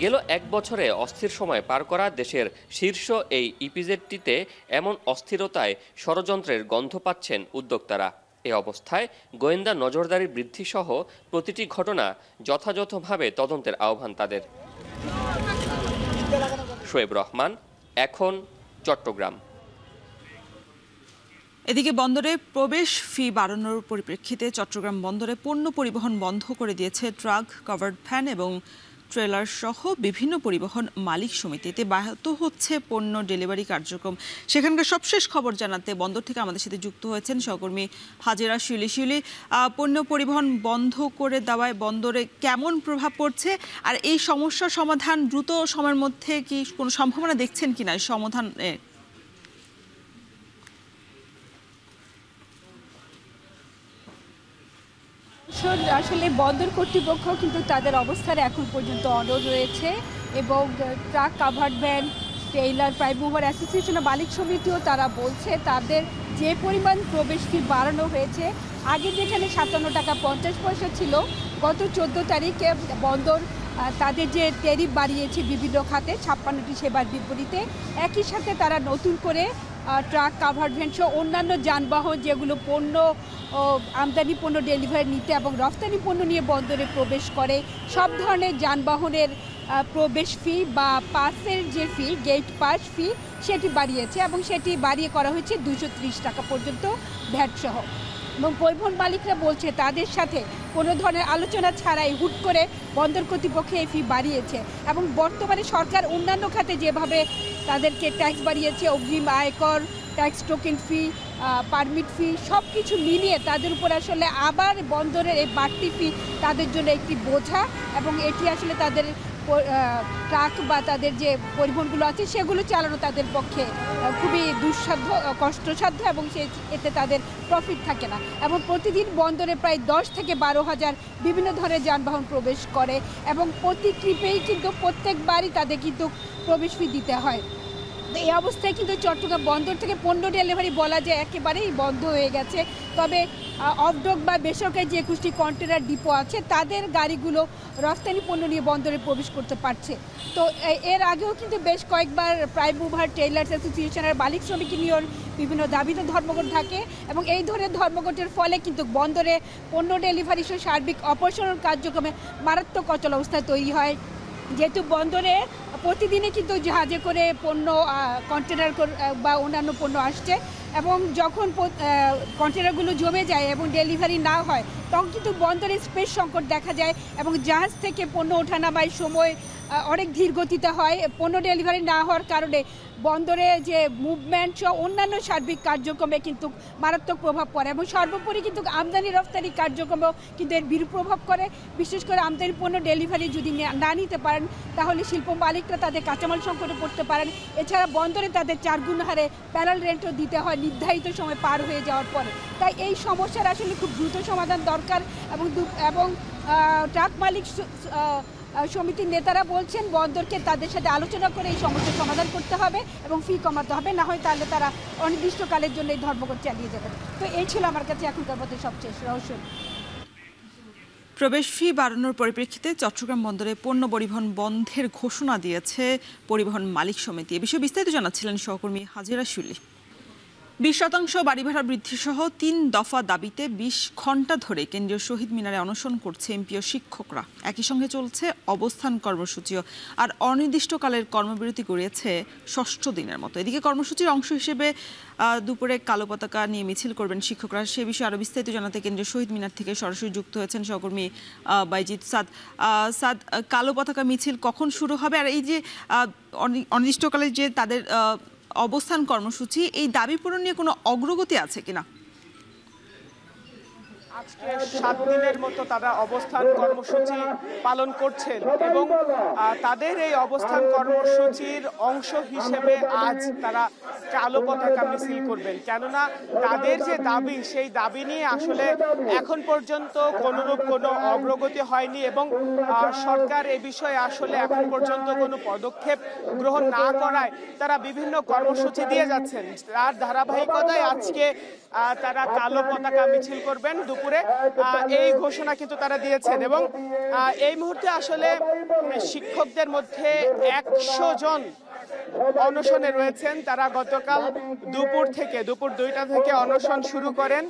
গেল এক বছরে অস্থির সময় পার করা দেশের শীর্ষ এই ইপিজেডটিতে এমন অস্থিরতায় ষড়যন্ত্রের গন্ধ পাচ্ছেন উদ্যোক্তারা। এ অবস্থায় গোয়েন্দা নজরদারি বৃদ্ধি সহ প্রতিটি ঘটনা যথাযথভাবে তদন্তের আহ্বান তাদের। শোয়েব রহমান, এখন, চট্টগ্রাম। এদিকে বন্দরে প্রবেশ ফি বাড়ানোর পরিপ্রেক্ষিতে চট্টগ্রাম বন্দরে পণ্য পরিবহন বন্ধ করে দিয়েছে ট্রাক, কভার্ড ভ্যান এবং ট্রেলার সহ বিভিন্ন পরিবহন মালিক সমিতি। এতে ব্যাহত হচ্ছে পণ্য ডেলিভারি কার্যক্রম। সেখানকার সবশেষ খবর জানাতে বন্দর থেকে আমাদের সাথে যুক্ত হয়েছেন সহকর্মী হাজেরা শিউলি। পণ্য পরিবহন বন্ধ করে দেওয়ায় বন্দরে কেমন প্রভাব পড়ছে, আর এই সমস্যার সমাধান দ্রুত সময়ের মধ্যে কি কোনো সম্ভাবনা দেখছেন কিনা সমাধান? আসলে বন্দর কর্তৃপক্ষ কিন্তু তাদের অবস্থানে এখন পর্যন্ত অনড় রয়েছে এবং truck, covered van, trailer, prime mover অ্যাসোসিয়েশনের মালিক সমিতিও তারা বলছে তাদের যে পরিমাণ প্রবেশ ফি বাড়ানো হয়েছে, আগে যেখানে 57 টাকা 50 পয়সা ছিল, গত 14 তারিখে বন্দর তাদের যে ট্যারিফ বাড়িয়েছে বিভিন্ন খাতে 56টি সেবার বিপরীতে, একই সাথে তারা নতুন করে ট্রাক, কাভার্ড ভ্যান সহ অন্যান্য যানবাহন যেগুলো পণ্য আমদানি পণ্য ডেলিভারি নিতে এবং রফতানি পণ্য নিয়ে বন্দরে প্রবেশ করে, সব ধরনের যানবাহনের প্রবেশ ফি বা পাসের যে ফি, গেট পাস ফি, সেটি বাড়িয়েছে এবং সেটি বাড়িয়ে করা হয়েছে 230 টাকা পর্যন্ত ভ্যাট সহ। এবং পরিবহন মালিকরা বলছে তাদের সাথে কোনো ধরনের আলোচনা ছাড়াই হুট করে বন্দর কর্তৃপক্ষ এই ফি বাড়িয়েছে এবং বর্তমানে সরকার অন্যান্য খাতে যেভাবে তাদেরকে ট্যাক্স বাড়িয়েছে, অগ্রিম আয়কর, ট্যাক্স টোকেন ফি, পারমিট ফি, সব কিছু মিলিয়ে তাদের উপর আসলে আবার বন্দরের এই বাড়তি ফি তাদের জন্য একটি বোঝা এবং এটি আসলে তাদের ট্রাক বা তাদের যে পরিবহনগুলো আছে সেগুলো চালানো তাদের পক্ষে খুবই দুঃসাধ্য, কষ্টসাধ্য এবং এতে তাদের প্রফিট থাকে না। এবং প্রতিদিন বন্দরে প্রায় 10 থেকে 12 হাজার বিভিন্ন ধরনের যানবাহন প্রবেশ করে এবং প্রতি ট্রিপেই কিন্তু প্রত্যেকবারই তাদের কিন্তু প্রবেশ ফি দিতে হয়। তো এই অবস্থায় কিন্তু চট্টগ্রাম বন্দর থেকে পণ্য ডেলিভারি বলা যায় একেবারেই বন্ধ হয়ে গেছে। তবে অফডক বা বেসরকারি যে 21টি কন্টেনার ডিপো আছে তাদের গাড়িগুলো রফতানি পণ্য নিয়ে বন্দরে প্রবেশ করতে পারছে। তো এর আগেও কিন্তু বেশ কয়েকবার প্রাইম মুভার টেইলার্স অ্যাসোসিয়েশনের মালিক শ্রমিক ইউনিয়ন বিভিন্ন দাবিতে ধর্মঘট থাকে এবং এই ধরনের ধর্মঘটের ফলে কিন্তু বন্দরে পণ্য ডেলিভারি সহ সার্বিক অপারেশনাল কার্যক্রমে মারাত্মক অচল অবস্থা তৈরি হয়। যেহেতু বন্দরে প্রতিদিনে কিন্তু জাহাজে করে পণ্য কন্টেনার বা অন্যান্য পণ্য আসছে এবং যখন কন্টেনারগুলো জমে যায় এবং ডেলিভারি না হয় তখন কিন্তু বন্দরে স্পেস সংকট দেখা যায় এবং জাহাজ থেকে পণ্য ওঠানামায় সময় অনেক ধীর গতিতে হয়। পণ্য ডেলিভারি না হওয়ার কারণে বন্দরে যে মুভমেন্ট সহ অন্যান্য সার্বিক কার্যক্রমে কিন্তু মারাত্মক প্রভাব পড়ে এবং সর্বোপরি কিন্তু আমদানি রফতানি কার্যক্রমেও কিন্তু এর বিরূপ প্রভাব করে। বিশেষ করে আমদানি পণ্য ডেলিভারি যদি না নিতে পারেন তাহলে শিল্প মালিকরা তাদের কাঁচামাল সংকটে পড়তে পারেন। এছাড়া বন্দরে তাদের 4 গুণ হারে প্যারাল রেন্টও দিতে হয় নির্ধারিত সময় পার হয়ে যাওয়ার পরে। তাই এই সমস্যার আসলে খুব দ্রুত সমাধান দরকার এবং ট্রাক মালিক সমিতির নেতারা বলছেন বন্দরকে তাদের সাথে আলোচনা করে এই সমস্যার সমাধান করতে হবে এবং ফি কমাতে হবে, না হয় তাহলে তারা অনির্দিষ্টকালের জন্য এই ধর্মঘট চালিয়ে যাবেন। তো এই ছিল আমার কাছে এখনকার মধ্যে সবচেয়ে রহস্য। প্রবেশ ফি বাড়ানোর পরিপ্রেক্ষিতে চট্টগ্রাম বন্দরে পণ্য পরিবহন বন্ধের ঘোষণা দিয়েছে পরিবহন মালিক সমিতি। এ বিষয়ে বিস্তারিত জানাচ্ছিলেন সহকর্মী হাজেরা শিউলি। 20% বাড়ি ভাড়া বৃদ্ধি সহ 3 দফা দাবিতে 20 ঘণ্টা ধরে কেন্দ্রীয় শহীদ মিনারে অনশন করছে এমপি ও শিক্ষকরা। একই সঙ্গে চলছে অবস্থান কর্মসূচিও, আর অনির্দিষ্টকালের কর্মবিরতি গড়িয়েছে 6ষ্ঠ দিনের মতো। এদিকে কর্মসূচির অংশ হিসেবে দুপুরে কালো পতাকা নিয়ে মিছিল করবেন শিক্ষকরা। সে বিষয়ে আরও বিস্তারিত জানাতে কেন্দ্রীয় শহীদ মিনার থেকে সরাসরি যুক্ত হয়েছেন সহকর্মী বাইজিৎ সাদ। কালো পতাকা মিছিল কখন শুরু হবে, আর এই যে অনির্দিষ্টকালের যে তাদের অবস্থান কর্মসূচি, এই দাবি পূরণ নিয়ে কোনো অগ্রগতি আছে কিনা? আজকে 7 দিনের মতো তারা অবস্থান কর্মসূচি পালন করছেন এবং তাদের এই অবস্থান কর্মসূচির অংশ হিসেবে আজ তারা কালো পতাকা মিছিল করবেন। কেননা তাদের যে দাবি, সেই দাবি নিয়ে আসলে এখন পর্যন্ত কোনোরূপ কোনো অগ্রগতি হয়নি এবং সরকার এ বিষয়ে আসলে এখন পর্যন্ত কোনো পদক্ষেপ গ্রহণ না করায় তারা বিভিন্ন কর্মসূচি দিয়ে যাচ্ছেন। তার ধারাবাহিকতায় আজকে তারা কালো পতাকা মিছিল করবেন। দুপুরে দুপুরে এই ঘোষণা কিন্তু তারা দিয়েছেন। এবং এই মুহূর্তে আসলে শিক্ষকদের মধ্যে 100 জন অনশনে রয়েছেন। তারা গতকাল দুপুর 2টা থেকে অনশন শুরু করেন।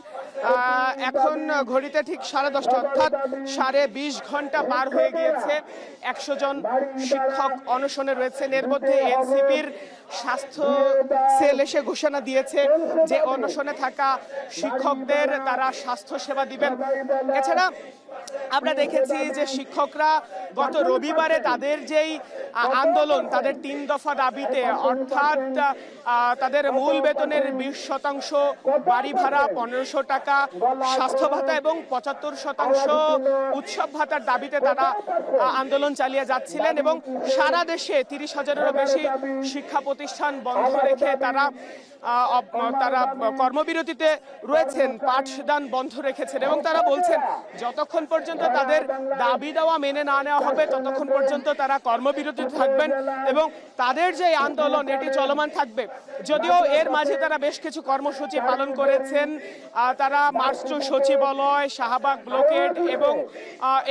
এখন ঘড়িতে ঠিক 10:30 অর্থাৎ 20.5 ঘন্টা পার হয়ে গিয়েছে। 100 জন শিক্ষক অনশনে রয়েছেন। এর মধ্যে এনসিপির স্বাস্থ্য সেল এসে ঘোষণা দিয়েছে যে অনশনে থাকা শিক্ষকদের তারা স্বাস্থ্য সেবা দিবেন। এছাড়া আমরা দেখেছি যে শিক্ষকরা গত রবিবারে তাদের যেই আন্দোলন, তাদের 3 দফা দাবিতে, অর্থাৎ তাদের মূল বেতনের 20% বাড়ি ভাড়া, 1500 টাকা স্বাস্থ্য ভাতা এবং 75% উৎসব ভাতার দাবিতে তারা আন্দোলন চালিয়ে যাচ্ছিলেন। এবং সারা দেশে 30,000-এরও বেশি শিক্ষা প্রতিষ্ঠান বন্ধ রেখে তারা কর্মবিরতিতে রয়েছেন, পাঠদান বন্ধ রেখেছেন। এবং তারা বলছেন যতক্ষণ পর্যন্ত তাদের দাবি দেওয়া মেনে না নেওয়া হবে ততক্ষণ পর্যন্ত তারা কর্মবিরতিতে থাকবেন এবং তাদের যে আন্দোলন এটি চলমান থাকবে। যদিও এর মাঝে তারা বেশ কিছু কর্মসূচি পালন করেছেন। তারা মার্চ টু সচিবালয়, শাহবাগ ব্লকেড এবং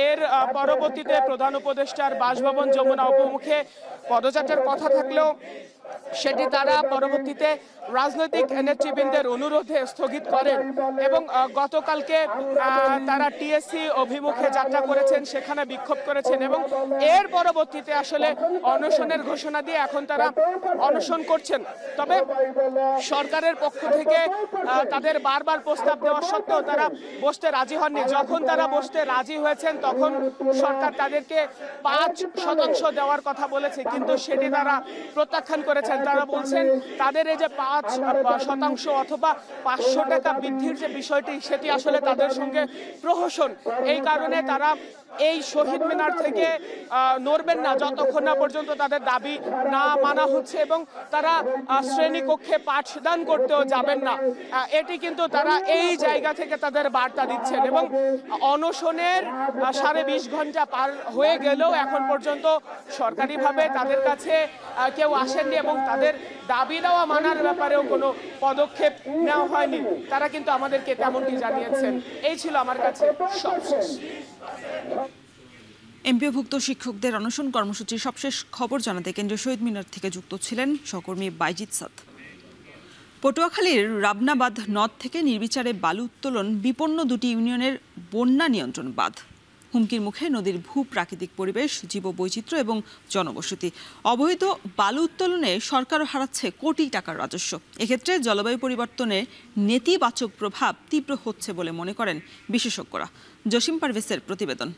এর পরবর্তীতে প্রধান উপদেষ্টার বাসভবন যমুনা অভিমুখে পদযাত্রার কথা থাকলেও সেটি তারা পরবর্তীতে রাজনৈতিক নেতৃবৃন্দের অনুরোধে স্থগিত করেন। এবং গতকালকে তারা টিএসসি অভিমুখে যাত্রা করেছেন, সেখানে বিক্ষোভ করেছেন এবং এর পরবর্তীতে আসলে অনশনের ঘোষণা দিয়ে এখন তারা অনশন করছেন। তবে সরকারের পক্ষ থেকে তাদের বারবার প্রস্তাব দেওয়া সত্ত্বেও তারা বসতে রাজি হননি। যখন তারা বসতে রাজি হয়েছেন তখন সরকার তাদেরকে 5% দেওয়ার কথা বলেছে, কিন্তু সেটি তারা প্রত্যাখ্যান করেছেন। তারা বলছেন তাদের এই যে 5% অথবা 500 টাকা বৃদ্ধির যে বিষয়টি, সেটি আসলে তাদের সঙ্গে প্রহসন। এই কারণে তারা এই শহীদ মিনার থেকে নড়বেন না যতক্ষণ না পর্যন্ত তাদের দাবি না মানা হচ্ছে এবং তারা শ্রেণীকক্ষে পাঠদান করতেও যাবেন না। এটি কিন্তু তারা এই জায়গা থেকে তাদের বার্তা দিচ্ছেন। এবং অনশনের 20.5 ঘন্টা পার হয়ে গেলেও এখন পর্যন্ত সরকারিভাবে তাদের কাছে কেউ আসেননি এবং তাদের দাবি দেওয়া মানার ব্যাপারেও কোনো পদক্ষেপ নেওয়া হয়নি। তারা কিন্তু আমাদেরকে তেমনটি জানিয়েছেন। এই ছিল আমার কাছে সবশেষ। এমপিওভুক্ত শিক্ষকদের অনশন কর্মসূচির সবশেষ খবর জানাতে কেন্দ্রীয় শহীদ মিনার থেকে যুক্ত ছিলেন সহকর্মী বাইজিৎ সাদ। পটুয়াখালীর রাবনাবাদ নদ থেকে নির্বিচারে বালু উত্তোলন বিপন্ন 2টি ইউনিয়নের বন্যা নিয়ন্ত্রণ বাঁধ। হুমকির মুখে নদীর ভূ-প্রাকৃতিক পরিবেশ, জীববৈচিত্র্য এবং জনবসতি। অবৈধ বালু উত্তোলনে সরকারও হারাচ্ছে কোটি টাকার রাজস্ব। এক্ষেত্রে জলবায়ু পরিবর্তনের নেতিবাচক প্রভাব তীব্র হচ্ছে বলে মনে করেন বিশেষজ্ঞরা। জসিম পারভেজের প্রতিবেদন।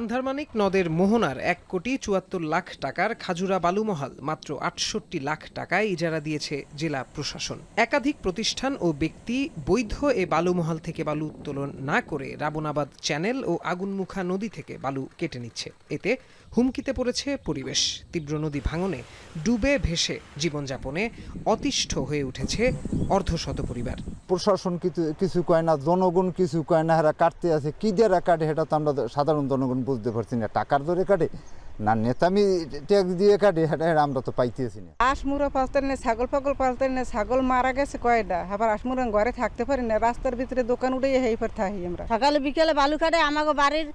আন্ধারমানিক নদের মোহনার 1,74,00,000 টাকার খাজুরা বালুমহাল মাত্র 68 লাখ টাকায় ইজারা দিয়েছে জেলা প্রশাসন। একাধিক প্রতিষ্ঠান ও ব্যক্তি বৈধ এ বালুমহাল থেকে বালু উত্তোলন না করে রাবনাবাদ চ্যানেল ও আগুনমুখা নদী থেকে বালু কেটে নিচ্ছে। এতে হুমকিতে পড়েছে পরিবেশ। তীব্র নদী ভাঙনে ডুবে ভেসে জীবনযাপনে অতিষ্ঠ হয়ে উঠেছে অর্ধশত পরিবার। প্রশাসন কিছু কয় না, জনগণ কিছু কয় না, এরা কাটতে আছে কি দিয়ে কাটে সেটা তো আমরা সাধারণ জনগণ বুঝতে পারছি না। টাকার দরে কাটে না নেতামি ট্যাক্স দিয়ে কাটে, সেটা আমরা তো পাইতেছি না। আশমুরা পালতেন না, ছাগল পাগল পালতেন না, ছাগল মারা গেছে কয়টা, আবার আশমুরা ঘরে থাকতে পারি না, রাস্তার ভিতরে দোকান উঠে হেইপার থাকি আমরা। সকালে বিকেলে বালু কাটে, আমাকে বাড়ির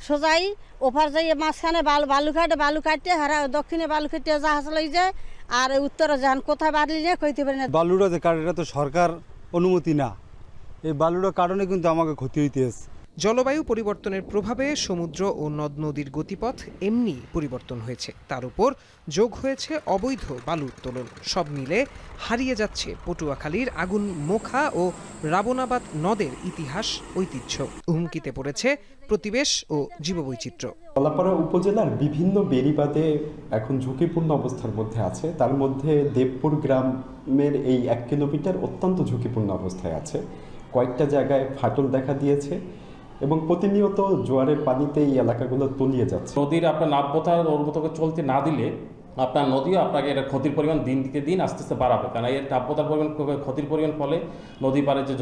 সোজাই ওপার যাই মাঝখানে বালু কাটে হারা দক্ষিণে বালু কেটে জাহাজ লই যায় আর উত্তরে যান কোথায় বাড়ি নিয়ে কইতে পারি না। বালুটা যে কাটে এটা তো সরকার অনুমতি না, এই বালুটার কারণে কিন্তু আমাকে ক্ষতি হইতেছে। জলবায়ু পরিবর্তনের প্রভাবে সমুদ্র ও নদ নদীর গতিপথ এমনি পরিবর্তন হয়েছে, তার উপর যোগ হয়েছে অবৈধ বালু উত্তোলন। সব মিলে হারিয়ে যাচ্ছে পটুয়াখালীর আগুন মোখা ও রাবনাবাদ নদের ইতিহাস, ঐতিহ্য। হুমকিতে পড়েছে পরিবেশ ও জীববৈচিত্র্য। কলাপাড়া উপজেলার বিভিন্ন বেড়িবাঁধে এখন ঝুঁকিপূর্ণ অবস্থার মধ্যে আছে। তার মধ্যে দেবপুর গ্রামের এই 1 কিলোমিটার অত্যন্ত ঝুঁকিপূর্ণ অবস্থায় আছে। কয়েকটা জায়গায় ফাটল দেখা দিয়েছে এবং প্রতিনিয়ত জোয়ারের পানিতে এই এলাকাগুলো তলিয়ে যাচ্ছে। নদীর আপনার নাব্যতা ওর মতো চলতে না দিলে আপনার নদীও আপনাকে এটা ক্ষতির পরিমাণ দিন থেকে দিন আস্তে আস্তে বাড়াবে, কারণ এর নাব্যতার পরিমাণ ক্ষতির পরিমাণ ফলে নদী পারে যে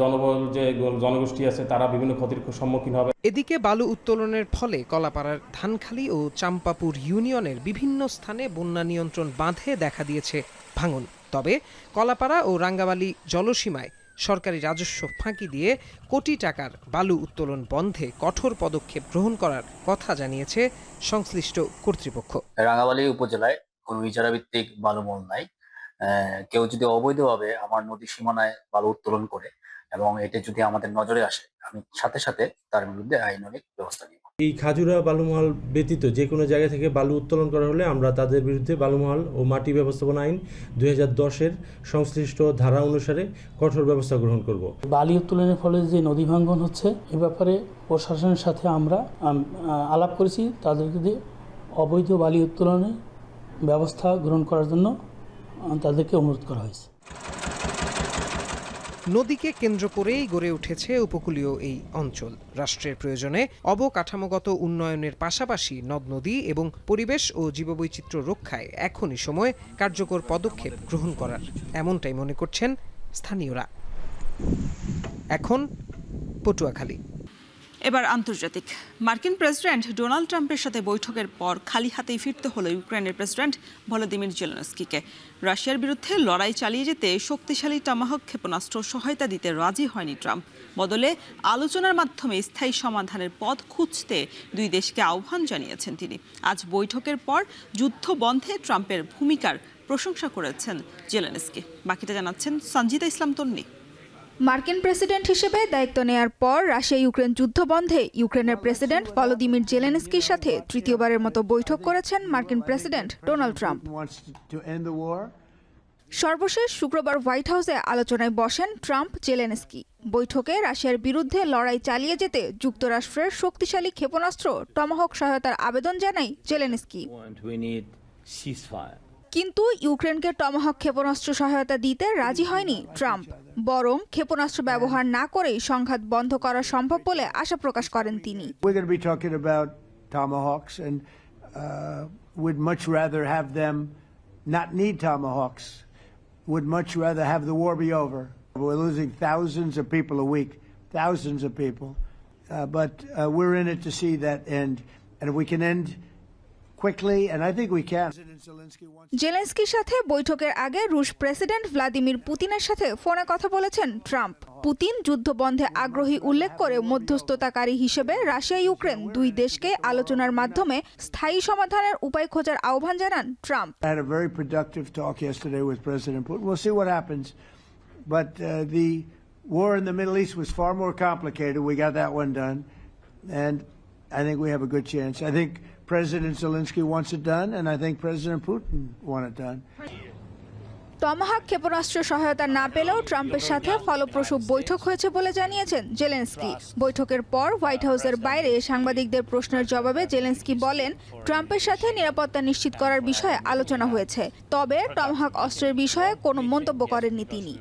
জনগোষ্ঠী আছে তারা বিভিন্ন ক্ষতির সম্মুখীন হবে। এদিকে বালু উত্তোলনের ফলে কলাপাড়ার ধানখালী ও চাম্পাপুর ইউনিয়নের বিভিন্ন স্থানে বন্যা নিয়ন্ত্রণ বাঁধে দেখা দিয়েছে ভাঙন। তবে কলাপাড়া ও রাঙ্গাবালী জলসীমায় সরকারি রাজস্ব ফাঁকি দিয়ে কোটি টাকার বালু উত্তোলন বন্ধে কঠোর পদক্ষেপ গ্রহণ করার কথা জানিয়েছে সংশ্লিষ্ট কর্তৃপক্ষ। রাঙ্গামালী উপজেলায় কোনো ইজারা ভিত্তিক বালু মল নাই। কেউ যদি অবৈধভাবে আমার নদী সীমানায় বালু উত্তোলন করে এবং এটা যদি আমাদের নজরে আসে, আমি সাথে সাথে তার বিরুদ্ধে আইনানুগ ব্যবস্থা নিব। এই খাজুরা বালুমহল ব্যতীত যে কোনো জায়গা থেকে বালু উত্তোলন করা হলে আমরা তাদের বিরুদ্ধে বালুমহল ও মাটি ব্যবস্থাপনা আইন 2010-এর সংশ্লিষ্ট ধারা অনুসারে কঠোর ব্যবস্থা গ্রহণ করব। বালি উত্তোলনের ফলে যে নদী ভাঙ্গন হচ্ছে এ ব্যাপারে প্রশাসনের সাথে আমরা আলাপ করেছি, তাদেরকে দিয়ে অবৈধ বালি উত্তোলনের ব্যবস্থা গ্রহণ করার জন্য তাদেরকে অনুরোধ করা হয়েছে। নদীকে কেন্দ্র করেই গড়ে উঠেছে উপকূলীয় এই অঞ্চল। রাষ্ট্রের প্রয়োজনে অবকাঠামোগত উন্নয়নের পাশাপাশি নদ নদী এবং পরিবেশ ও জীববৈচিত্র্য রক্ষায় এখনই সময় কার্যকর পদক্ষেপ গ্রহণ করার, এমনটাই মনে করছেন স্থানীয়রা। এখন পটুয়াখালী। এবার আন্তর্জাতিক। মার্কিন প্রেসিডেন্ট ডোনাল্ড ট্রাম্পের সাথে বৈঠকের পর খালি হাতেই ফিরতে হলো ইউক্রেনের প্রেসিডেন্ট ভলোদিমির জেলেনস্কিকে। রাশিয়ার বিরুদ্ধে লড়াই চালিয়ে যেতে শক্তিশালী টমাহক ক্ষেপণাস্ত্র সহায়তা দিতে রাজি হয়নি ট্রাম্প। বদলে আলোচনার মাধ্যমে স্থায়ী সমাধানের পথ খুঁজতে দুই দেশকে আহ্বান জানিয়েছেন তিনি। আজ বৈঠকের পর যুদ্ধ বন্ধে ট্রাম্পের ভূমিকার প্রশংসা করেছেন জেলেনস্কি। বাকিটা জানাচ্ছেন সঞ্জিতা ইসলাম তন্নি। মার্কিন প্রেসিডেন্ট হিসেবে দায়িত্ব নেয়ার পর রাশিয়া ইউক্রেন যুদ্ধ বন্ধে ইউক্রেনের প্রেসিডেন্ট ভলোদিমির জেলেনস্কির সাথে তৃতীয়বারের মতো বৈঠক করেছেন মার্কিন প্রেসিডেন্ট ডোনাল্ড ট্রাম্প। সর্বশেষ শুক্রবার হোয়াইট হাউসে আলোচনায় বসেন ট্রাম্প জেলেনস্কি। বৈঠকে রাশিয়ার বিরুদ্ধে লড়াই চালিয়ে যেতে যুক্তরাষ্ট্রের শক্তিশালী ক্ষেপণাস্ত্র টমাহক সহায়তার আবেদন জানায় জেলেনস্কি। কিন্তু ইউক্রেনকে টমাহক ক্ষেপণাস্ত্র সহায়তা দিতে রাজি হয়নি ট্রাম্প। বরং ক্ষেপণাস্ত্র ব্যবহার না করেই সংঘাত বন্ধ করা সম্ভব বলে আশা প্রকাশ করেন তিনি। জেলেনস্কির সাথে বৈঠকের আগে রুশ প্রেসিডেন্ট ভ্লাদিমির পুতিনের সাথে ফোনে কথা বলেছেন ট্রাম্প। পুতিন যুদ্ধ বন্ধে আগ্রহী উল্লেখ করে মধ্যস্থতাকারী হিসেবে রাশিয়া ইউক্রেন দুই দেশকে আলোচনার মাধ্যমে স্থায়ী সমাধানের উপায় খোঁজার আহ্বান জানান Trump. war in the Middle East was far more complicated. We got that one done, and I think we have a good chance. I think President Zelensky wants it done, and I think President Putin wants it done. Tomahawk ক্ষেপণাস্ত্র সহায়তা না পেলেও ট্রাম্পের সাথে ফলপ্রসূ বৈঠক হয়েছে বলে জানিয়েছেন জেলেনস্কি। বৈঠকের পর হোয়াইট হাউসের বাইরে সাংবাদিকদের প্রশ্নের জবাবে জেলেনস্কি বলেন, ট্রাম্পের সাথে নিরাপত্তা নিশ্চিত করার বিষয়ে আলোচনা হয়েছে, তবে টমাহক অস্ত্রের বিষয়ে কোনো মন্তব্য করেননি তিনি।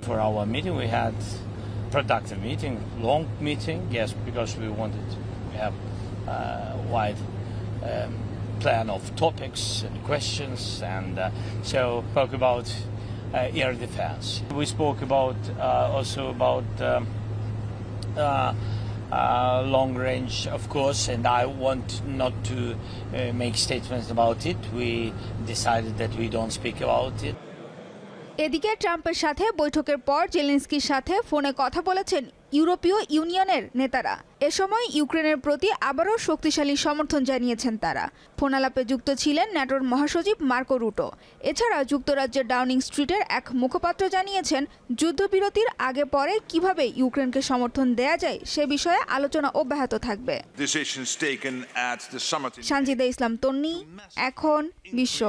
Productive meeting, long meeting, yes, because we wanted to have wide plan of topics and questions, and so spoke about air defense. We spoke about also about long range, of course, and I want not to make statements about it. We decided that we don't speak about it. এদিকে ট্রাম্পের সাথে বৈঠকের পর জেলেনস্কির সাথে ফোনে কথা বলেছেন ইউরোপীয় ইউনিয়নের নেতারা। এ সময় ইউক্রেনের প্রতি আবারও শক্তিশালী সমর্থন জানিয়েছেন তারা। ফোনালাপে যুক্ত ছিলেন ন্যাটোর মহাসচিব মার্কো রুটো। এছাড়া যুক্তরাজ্যের ডাউনিং স্ট্রিটের এক মুখপাত্র জানিয়েছেন, যুদ্ধবিরতির আগে পরে কিভাবে ইউক্রেনকে সমর্থন দেয়া যায় সে বিষয়ে আলোচনা অব্যাহত থাকবে। সঞ্জিদা ইসলাম তন্নি, এখন বিশ্ব।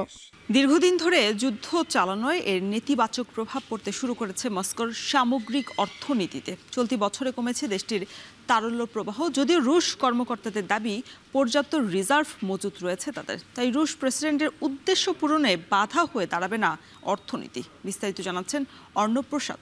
দীর্ঘদিন ধরে যুদ্ধ চালানোয় এর নেতিবাচক প্রভাব পড়তে শুরু করেছে মস্কোর সামগ্রিক অর্থনীতিতে। চলতি বছরে কমেছে দেশটির তারল্য প্রবাহ, যদিও রুশ কর্মকর্তাদের দাবি পর্যাপ্ত রিজার্ভ মজুত রয়েছে তাদের। তাই রুশ প্রেসিডেন্টের উদ্দেশ্য পূরণে বাধা হয়ে দাঁড়াবে না অর্থনীতি। বিস্তারিত জানাচ্ছেন অর্ণব প্রসাদ।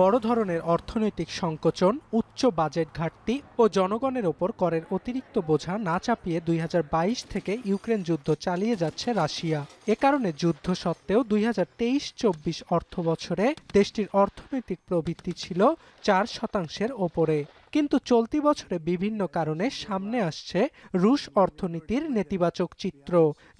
বড় ধরনের অর্থনৈতিক সংকোচন, উচ্চ বাজেট ঘাটতি ও জনগণের ওপর করের অতিরিক্ত বোঝা না চাপিয়ে 2022 থেকে ইউক্রেন যুদ্ধ চালিয়ে যাচ্ছে রাশিয়া। এ কারণে যুদ্ধ সত্ত্বেও 2023-24 অর্থবছরে দেশটির অর্থনৈতিক প্রবৃদ্ধি ছিল 4% ওপরে। কিন্তু চলতি বছরে বিভিন্ন কারণে সামনে আসছে রুশ অর্থনীতির নেতিবাচক চিত্র,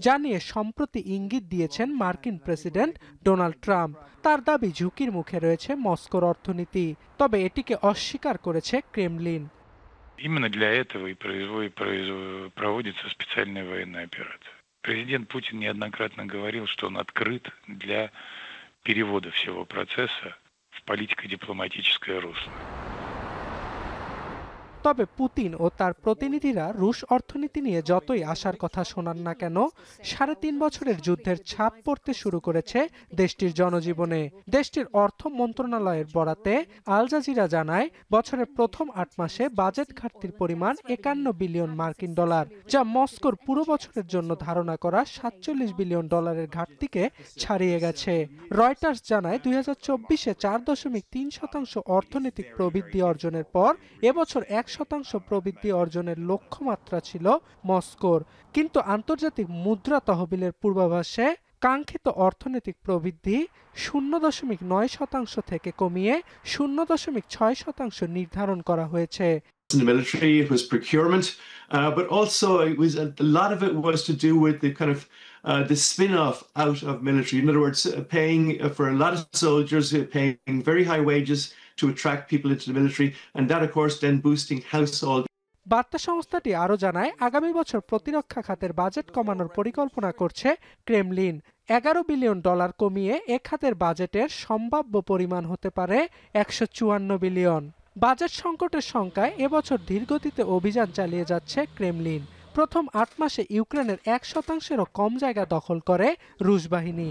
যা নিয়ে সম্প্রতি ইঙ্গিত দিয়েছেন মার্কিন প্রেসিডেন্ট ডোনাল্ড ট্রাম্প। তার দাবি ঝুঁকির মুখে রয়েছে মস্কোর অর্থনীতি, তবে এটিকে অস্বীকার করেছে ক্রেমলিন। Именно для этого и проводится специальная военная операция. Президент Путин неоднократно говорил, что он открыт для перевода всего процесса в политико-дипломатическое русло. তবে পুতিন ও তার প্রতিনিধিরা রুশ অর্থনীতি নিয়ে যতই আশার কথা শোনান না কেন, ৩.৫ বছরের যুদ্ধের ছাপ পড়তে শুরু করেছে দেশটির জনজীবনে। দেশটির অর্থ মন্ত্রণালয়ের বরাতে আল জাজিরা জানায়, বছরের প্রথম ৮ মাসে বাজেট ঘাটতির পরিমাণ ৫১ বিলিয়ন মার্কিন ডলার, যা মস্কোর পুরো বছরের জন্য ধারণা করা ৪৭ বিলিয়ন ডলারের ঘাটতিকে ছাড়িয়ে গেছে। রয়টার্স জানায় ২০২৪-এ ৪.৩% অর্থনৈতিক প্রবৃদ্ধি অর্জনের পর এবছর ১% প্রবৃদ্ধি অর্জনের লক্ষ্যমাত্রা ছিল মস্কোর, কিন্তু আন্তর্জাতিক মুদ্রা তহবিলের পূর্বাভাসে কাঙ্ক্ষিত অর্থনৈতিক প্রবৃদ্ধি ০.৯% থেকে কমিয়ে ০.৬% নির্ধারণ করা হয়েছে। In the military, it was procurement, but also it was a lot of it was to do with the kind of the spin-off out of military. In other words, paying for a lot of soldiers, paying very high wages to attract people into the military, and that, of course, then boosting household. বার্তা সংস্থাটি আরও জানায়, আগামী বছর প্রতিরক্ষা খাতের বাজেট কমানোর পরিকল্পনা করছে ক্রেমলিন। ১১ বিলিয়ন ডলার কমিয়ে এ খাতের বাজেটের সম্ভাব্য পরিমাণ হতে পারে ১৫৪ বিলিয়ন। বাজেট সংকটের শঙ্কায় এবছর ধীরগতিতে অভিযান চালিয়ে যাচ্ছে ক্রেমলিন। প্রথম ৮ মাসে ইউক্রেনের ১%-এরও কম জায়গা দখল করে রুশ বাহিনী।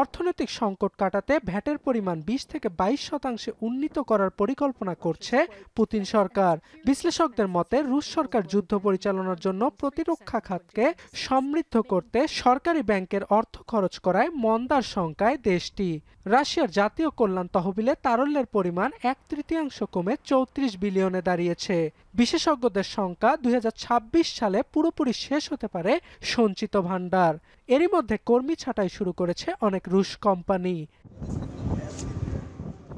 অর্থনৈতিক সংকট কাটাতে ভ্যাটের পরিমাণ ২০ থেকে ২২% উন্নীত করার পরিকল্পনা করছে পুতিন সরকার। বিশ্লেষকদের মতে রুশ সরকার যুদ্ধ পরিচালনার জন্য প্রতিরক্ষা খাতকে সমৃদ্ধ করতে সরকারি ব্যাংকের অর্থ খরচ করায় মন্দার শঙ্কায় দেশটি। রাশিয়ার জাতীয় কল্যাণ তহবিলে তারল্যের পরিমাণ ১/৩ কমে ৩৪ বিলিয়নে দাঁড়িয়েছে। বিশেষজ্ঞদের শঙ্কা ২০২৬ সালে পুরোপুরি শেষ হতে পারে সঞ্চিত ভাণ্ডার। এরই মধ্যে কর্মী ছাঁটাই শুরু করেছে অনেক রুশ কোম্পানি।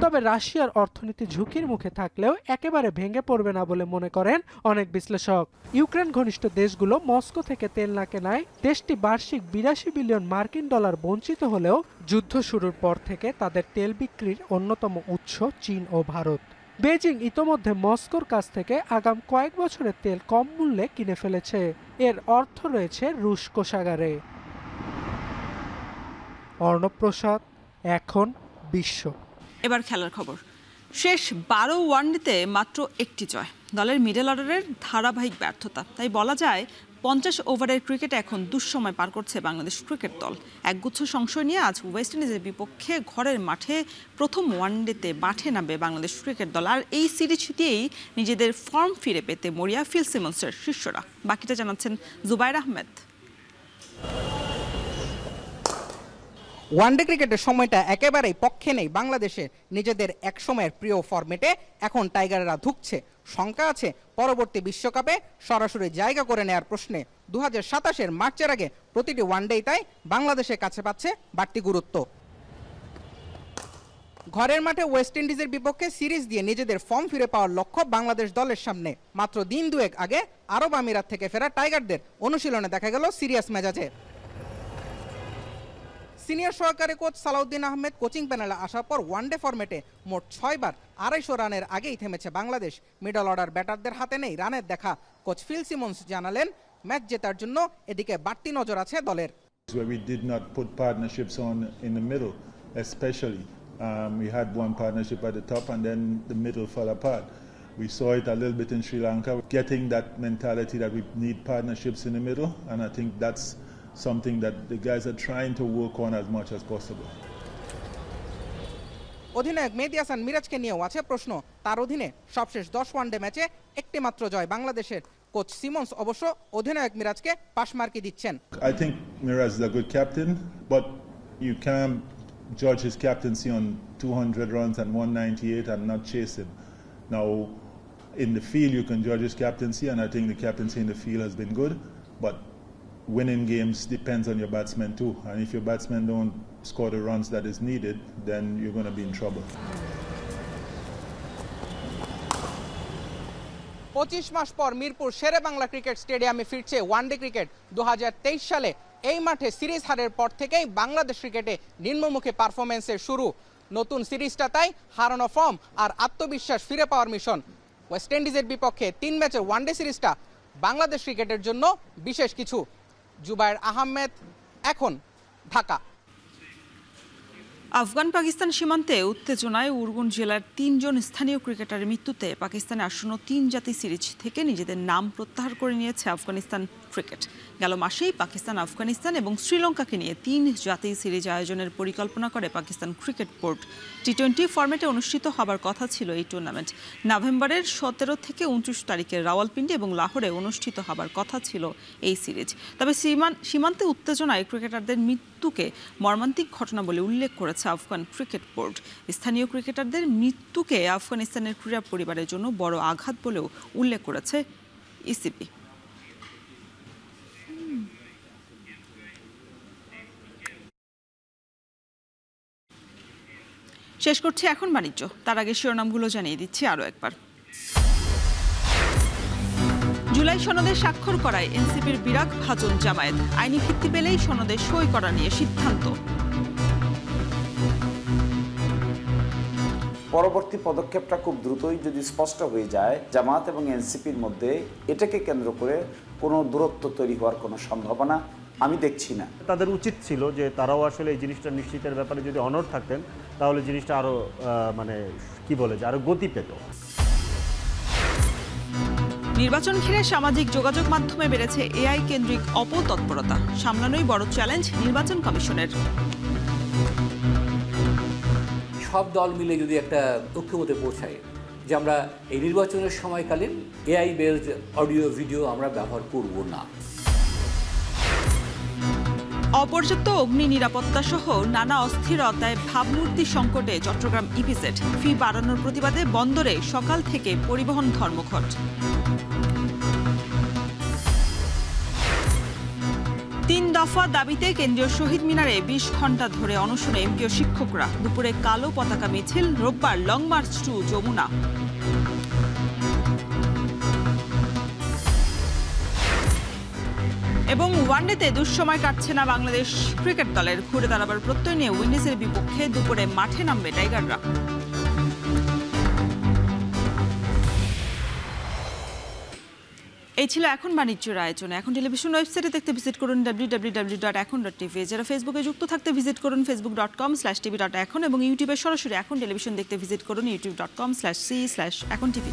তবে রাশিয়ার অর্থনীতি ঝুঁকির মুখে থাকলেও একেবারে ভেঙে পড়বে না বলে মনে করেন অনেক বিশ্লেষক। ইউক্রেন ঘনিষ্ঠ দেশগুলো মস্কো থেকে তেল না কেনায় দেশটি বার্ষিক ৮২ বিলিয়ন মার্কিন ডলার বঞ্চিত হলেও যুদ্ধ শুরুর পর থেকে তাদের তেল বিক্রির অন্যতম উৎস চীন ও ভারত। বেজিং ইতোমধ্যে মস্কোর কাছ থেকে আগাম কয়েক বছরের তেল কম মূল্যে কিনে ফেলেছে। এর অর্থ রয়েছে রুশ কোষাগারে। অর্ণব প্রসাদ, এখন বিশ্ব। এবার খেলার খবর। শেষ ১২ ওয়ানডেতে মাত্র একটি জয়, দলের মিডল অর্ডারের ধারাবাহিক ব্যর্থতা। তাই বলা যায় ৫০ ওভারের ক্রিকেটে এখন দুঃসময় পার করছে বাংলাদেশ ক্রিকেট দল। একগুচ্ছ সংশয় নিয়ে আজ ওয়েস্ট ইন্ডিজের বিপক্ষে ঘরের মাঠে প্রথম ওয়ানডেতে মাঠে নামবে বাংলাদেশ ক্রিকেট দল। আর এই সিরিজ দিয়েই নিজেদের ফর্ম ফিরে পেতে মরিয়া ফিল সিমন্সের শিষ্যরা। বাকিটা জানাচ্ছেন জুবাইর আহমেদ। ওয়ানডে ক্রিকেটের সময়টা একেবারেই পক্ষে নেই বাংলাদেশের। নিজেদের একসময়ের প্রিয় ফরম্যাটে এখন টাইগাররা ধুঁকছে। শঙ্কা আছে পরবর্তী বিশ্বকাপে সরাসরি জায়গা করে নেয়ার প্রশ্নে। ২০২৭-এর মার্চের আগে প্রতিটি ওয়ানডেই তাই বাংলাদেশের কাছে পাচ্ছে বাড়তি গুরুত্ব। ঘরের মাঠে ওয়েস্ট ইন্ডিজের বিপক্ষে সিরিজ দিয়ে নিজেদের ফর্ম ফিরে পাওয়ার লক্ষ্য বাংলাদেশ দলের সামনে। মাত্র দিন দুয়েক আগে আরব আমিরাত থেকে ফেরা টাইগারদের অনুশীলনে দেখা গেল সিরিয়াস মেজাজে। সিনিয়র সহকারী কোচ সালাউদ্দিন আহমেদ কোচিং প্যানেলে আসার পর ওয়ানডে ফরম্যাটে মোট ৬ বার ২৫০ রানের আগেই থেমেছে বাংলাদেশ। মিডল অর্ডার ব্যাটারদের হাতে নেই রানের দেখা। কোচ ফিল সিমন্স জানালেন, ম্যাচ জেতার জন্য এদিকে বাড়তি নজর আছে দলের। We did not put partnerships on in the middle, especially. We had one partnership at the top and then the middle fell apart. We saw it a little bit in Sri Lanka, getting that mentality that we need partnerships in the middle, and I think that's something that the guys are trying to work on as much as possible. অধিনায়ক মেহেদী হাসান মিরাজকে নিয়েও আছে প্রশ্ন। তার অধীনে সবশেষ ১০ ওয়ানডে ম্যাচে একটি মাত্র জয় বাংলাদেশের। কোচ সিমন্স অবশ্য অধিনায়ক মিরাজকে পাশমার্কি দিচ্ছেন। I think Miraj is a good captain, but you can't judge his captaincy on 200 runs and 198 and not chase him. Now, in the field you can judge his captaincy, and I think the captaincy in the field has been good, but winning games depends on your batsmen too, and if your batsmen don't score the runs that is needed, then you're going to be in trouble. 25 মাস পর মিরপুর শেরে বাংলা ক্রিকেট স্টেডিয়ামে ফিরছে ওয়ানডে ক্রিকেট। 2023 সালে এই মাঠে সিরিজ হারের পর থেকেই বাংলাদেশ ক্রিকেটে নিম্নমুখী পারফরমেন্সের শুরু। নতুন সিরিজটা তাই হারানো ফর্ম আর আত্মবিশ্বাস ফিরে পাওয়ার মিশন। ওয়েস্ট ইন্ডিজের বিপক্ষে 3 ম্যাচের ওয়ানডে সিরিজটা বাংলাদেশ ক্রিকেটের জন্য বিশেষ কিছু। জুবায়ের আহমেদ, এখন, ঢাকা। আফগান পাকিস্তান সীমান্তে উত্তেজনায় উরগুন জেলার 3 জন স্থানীয় ক্রিকেটারের মৃত্যুতে পাকিস্তানে আসন্ন 3 জাতি সিরিজ থেকে নিজেদের নাম প্রত্যাহার করে নিয়েছে আফগানিস্তান ক্রিকেট। গেল মাসেই পাকিস্তান, আফগানিস্তান এবং শ্রীলঙ্কাকে নিয়ে 3 জাতি সিরিজ আয়োজনের পরিকল্পনা করে পাকিস্তান ক্রিকেট বোর্ড। টি-20 ফরম্যাটে অনুষ্ঠিত হবার কথা ছিল এই টুর্নামেন্ট। নভেম্বরের 17 থেকে 29 তারিখে রাওয়ালপিন্ডি এবং লাহোরে অনুষ্ঠিত হবার কথা ছিল এই সিরিজ। তবে সীমান্তে উত্তেজনায় ক্রিকেটারদের মৃত্যুকে মর্মান্তিক ঘটনা বলে উল্লেখ করেছে আফগান ক্রিকেট বোর্ড। স্থানীয় ক্রিকেটারদের মৃত্যুকে আফগানিস্তানের ক্রীড়া পরিবারের জন্য বড় আঘাত বলেও উল্লেখ করেছে ইসিবি। শেষ করছি এখন বাণিজ্য, তার আগে শিরোনামগুলো জানিয়ে দিচ্ছি আরও একবার। জুলাই সনদে স্বাক্ষর করায় এনসিপির বিরাগ ভাজন জামায়াত, আইনি ভিত্তি পেলেই সনদে সই করা নিয়ে সিদ্ধান্ত। পরবর্তী পদক্ষেপটা খুব দ্রুতই যদি স্পষ্ট হয়ে যায় জামায়াত এবং এনসিপির মধ্যে, এটাকে কেন্দ্র করে কোনো দূরত্ব তৈরি হওয়ার কোনো সম্ভাবনা আমি দেখছি না। তাদের উচিত ছিল যে তারাও আসলে এই জিনিসটা নিশ্চিতের ব্যাপারে যদি অনড় থাকতেন, তাহলে জিনিসটা আরো আরো গতি পেত। নির্বাচন ঘিরে সামাজিক যোগাযোগ মাধ্যমে বেড়েছে এআই কেন্দ্রিক অপতৎপরতা, সামলানোই বড় চ্যালেঞ্জ নির্বাচন কমিশনের। সব দল মিলে যদি একটা ঐক্যমতে পৌঁছায় যে আমরা এই নির্বাচনের সময়কালীন এআই বেসড অডিও ভিডিও আমরা ব্যবহার করব না। অপর্যাপ্ত অগ্নি নিরাপত্তা সহ নানা অস্থিরতায় ভাবমূর্তি সংকটে চট্টগ্রাম ইপিজেড, ফি বাড়ানোর প্রতিবাদে বন্দরে সকাল থেকে পরিবহন ধর্মঘট। 3 দফা দাবিতে কেন্দ্রীয় শহীদ মিনারে 20 ঘণ্টা ধরে অনশনে এমপিও শিক্ষকরা, দুপুরে কালো পতাকা মিছিল, রোববার লং মার্চ টু যমুনা। এবং ওয়ানডেতে দুঃসময় কাটছে না বাংলাদেশ ক্রিকেট দলের, ঘুরে দাঁড়াবার প্রত্যয় নিয়ে উইন্ডিজের বিপক্ষে দুপুরে মাঠে নামবে টাইগাররা। এই ছিল এখন বাণিজ্যের আয়োজনে। এখন টেলিভিশন ওয়েবসাইটে দেখতে ভিজিট করুন www.ekon.tv। যারা ফেসবুকে যুক্ত থাকতে ভিজিট করুন facebook.com/tv.ekon এবং ইউটিউবে সরাসরি এখন টেলিভিশন দেখতে ভিজিট করুন youtube.com/c/ekontv।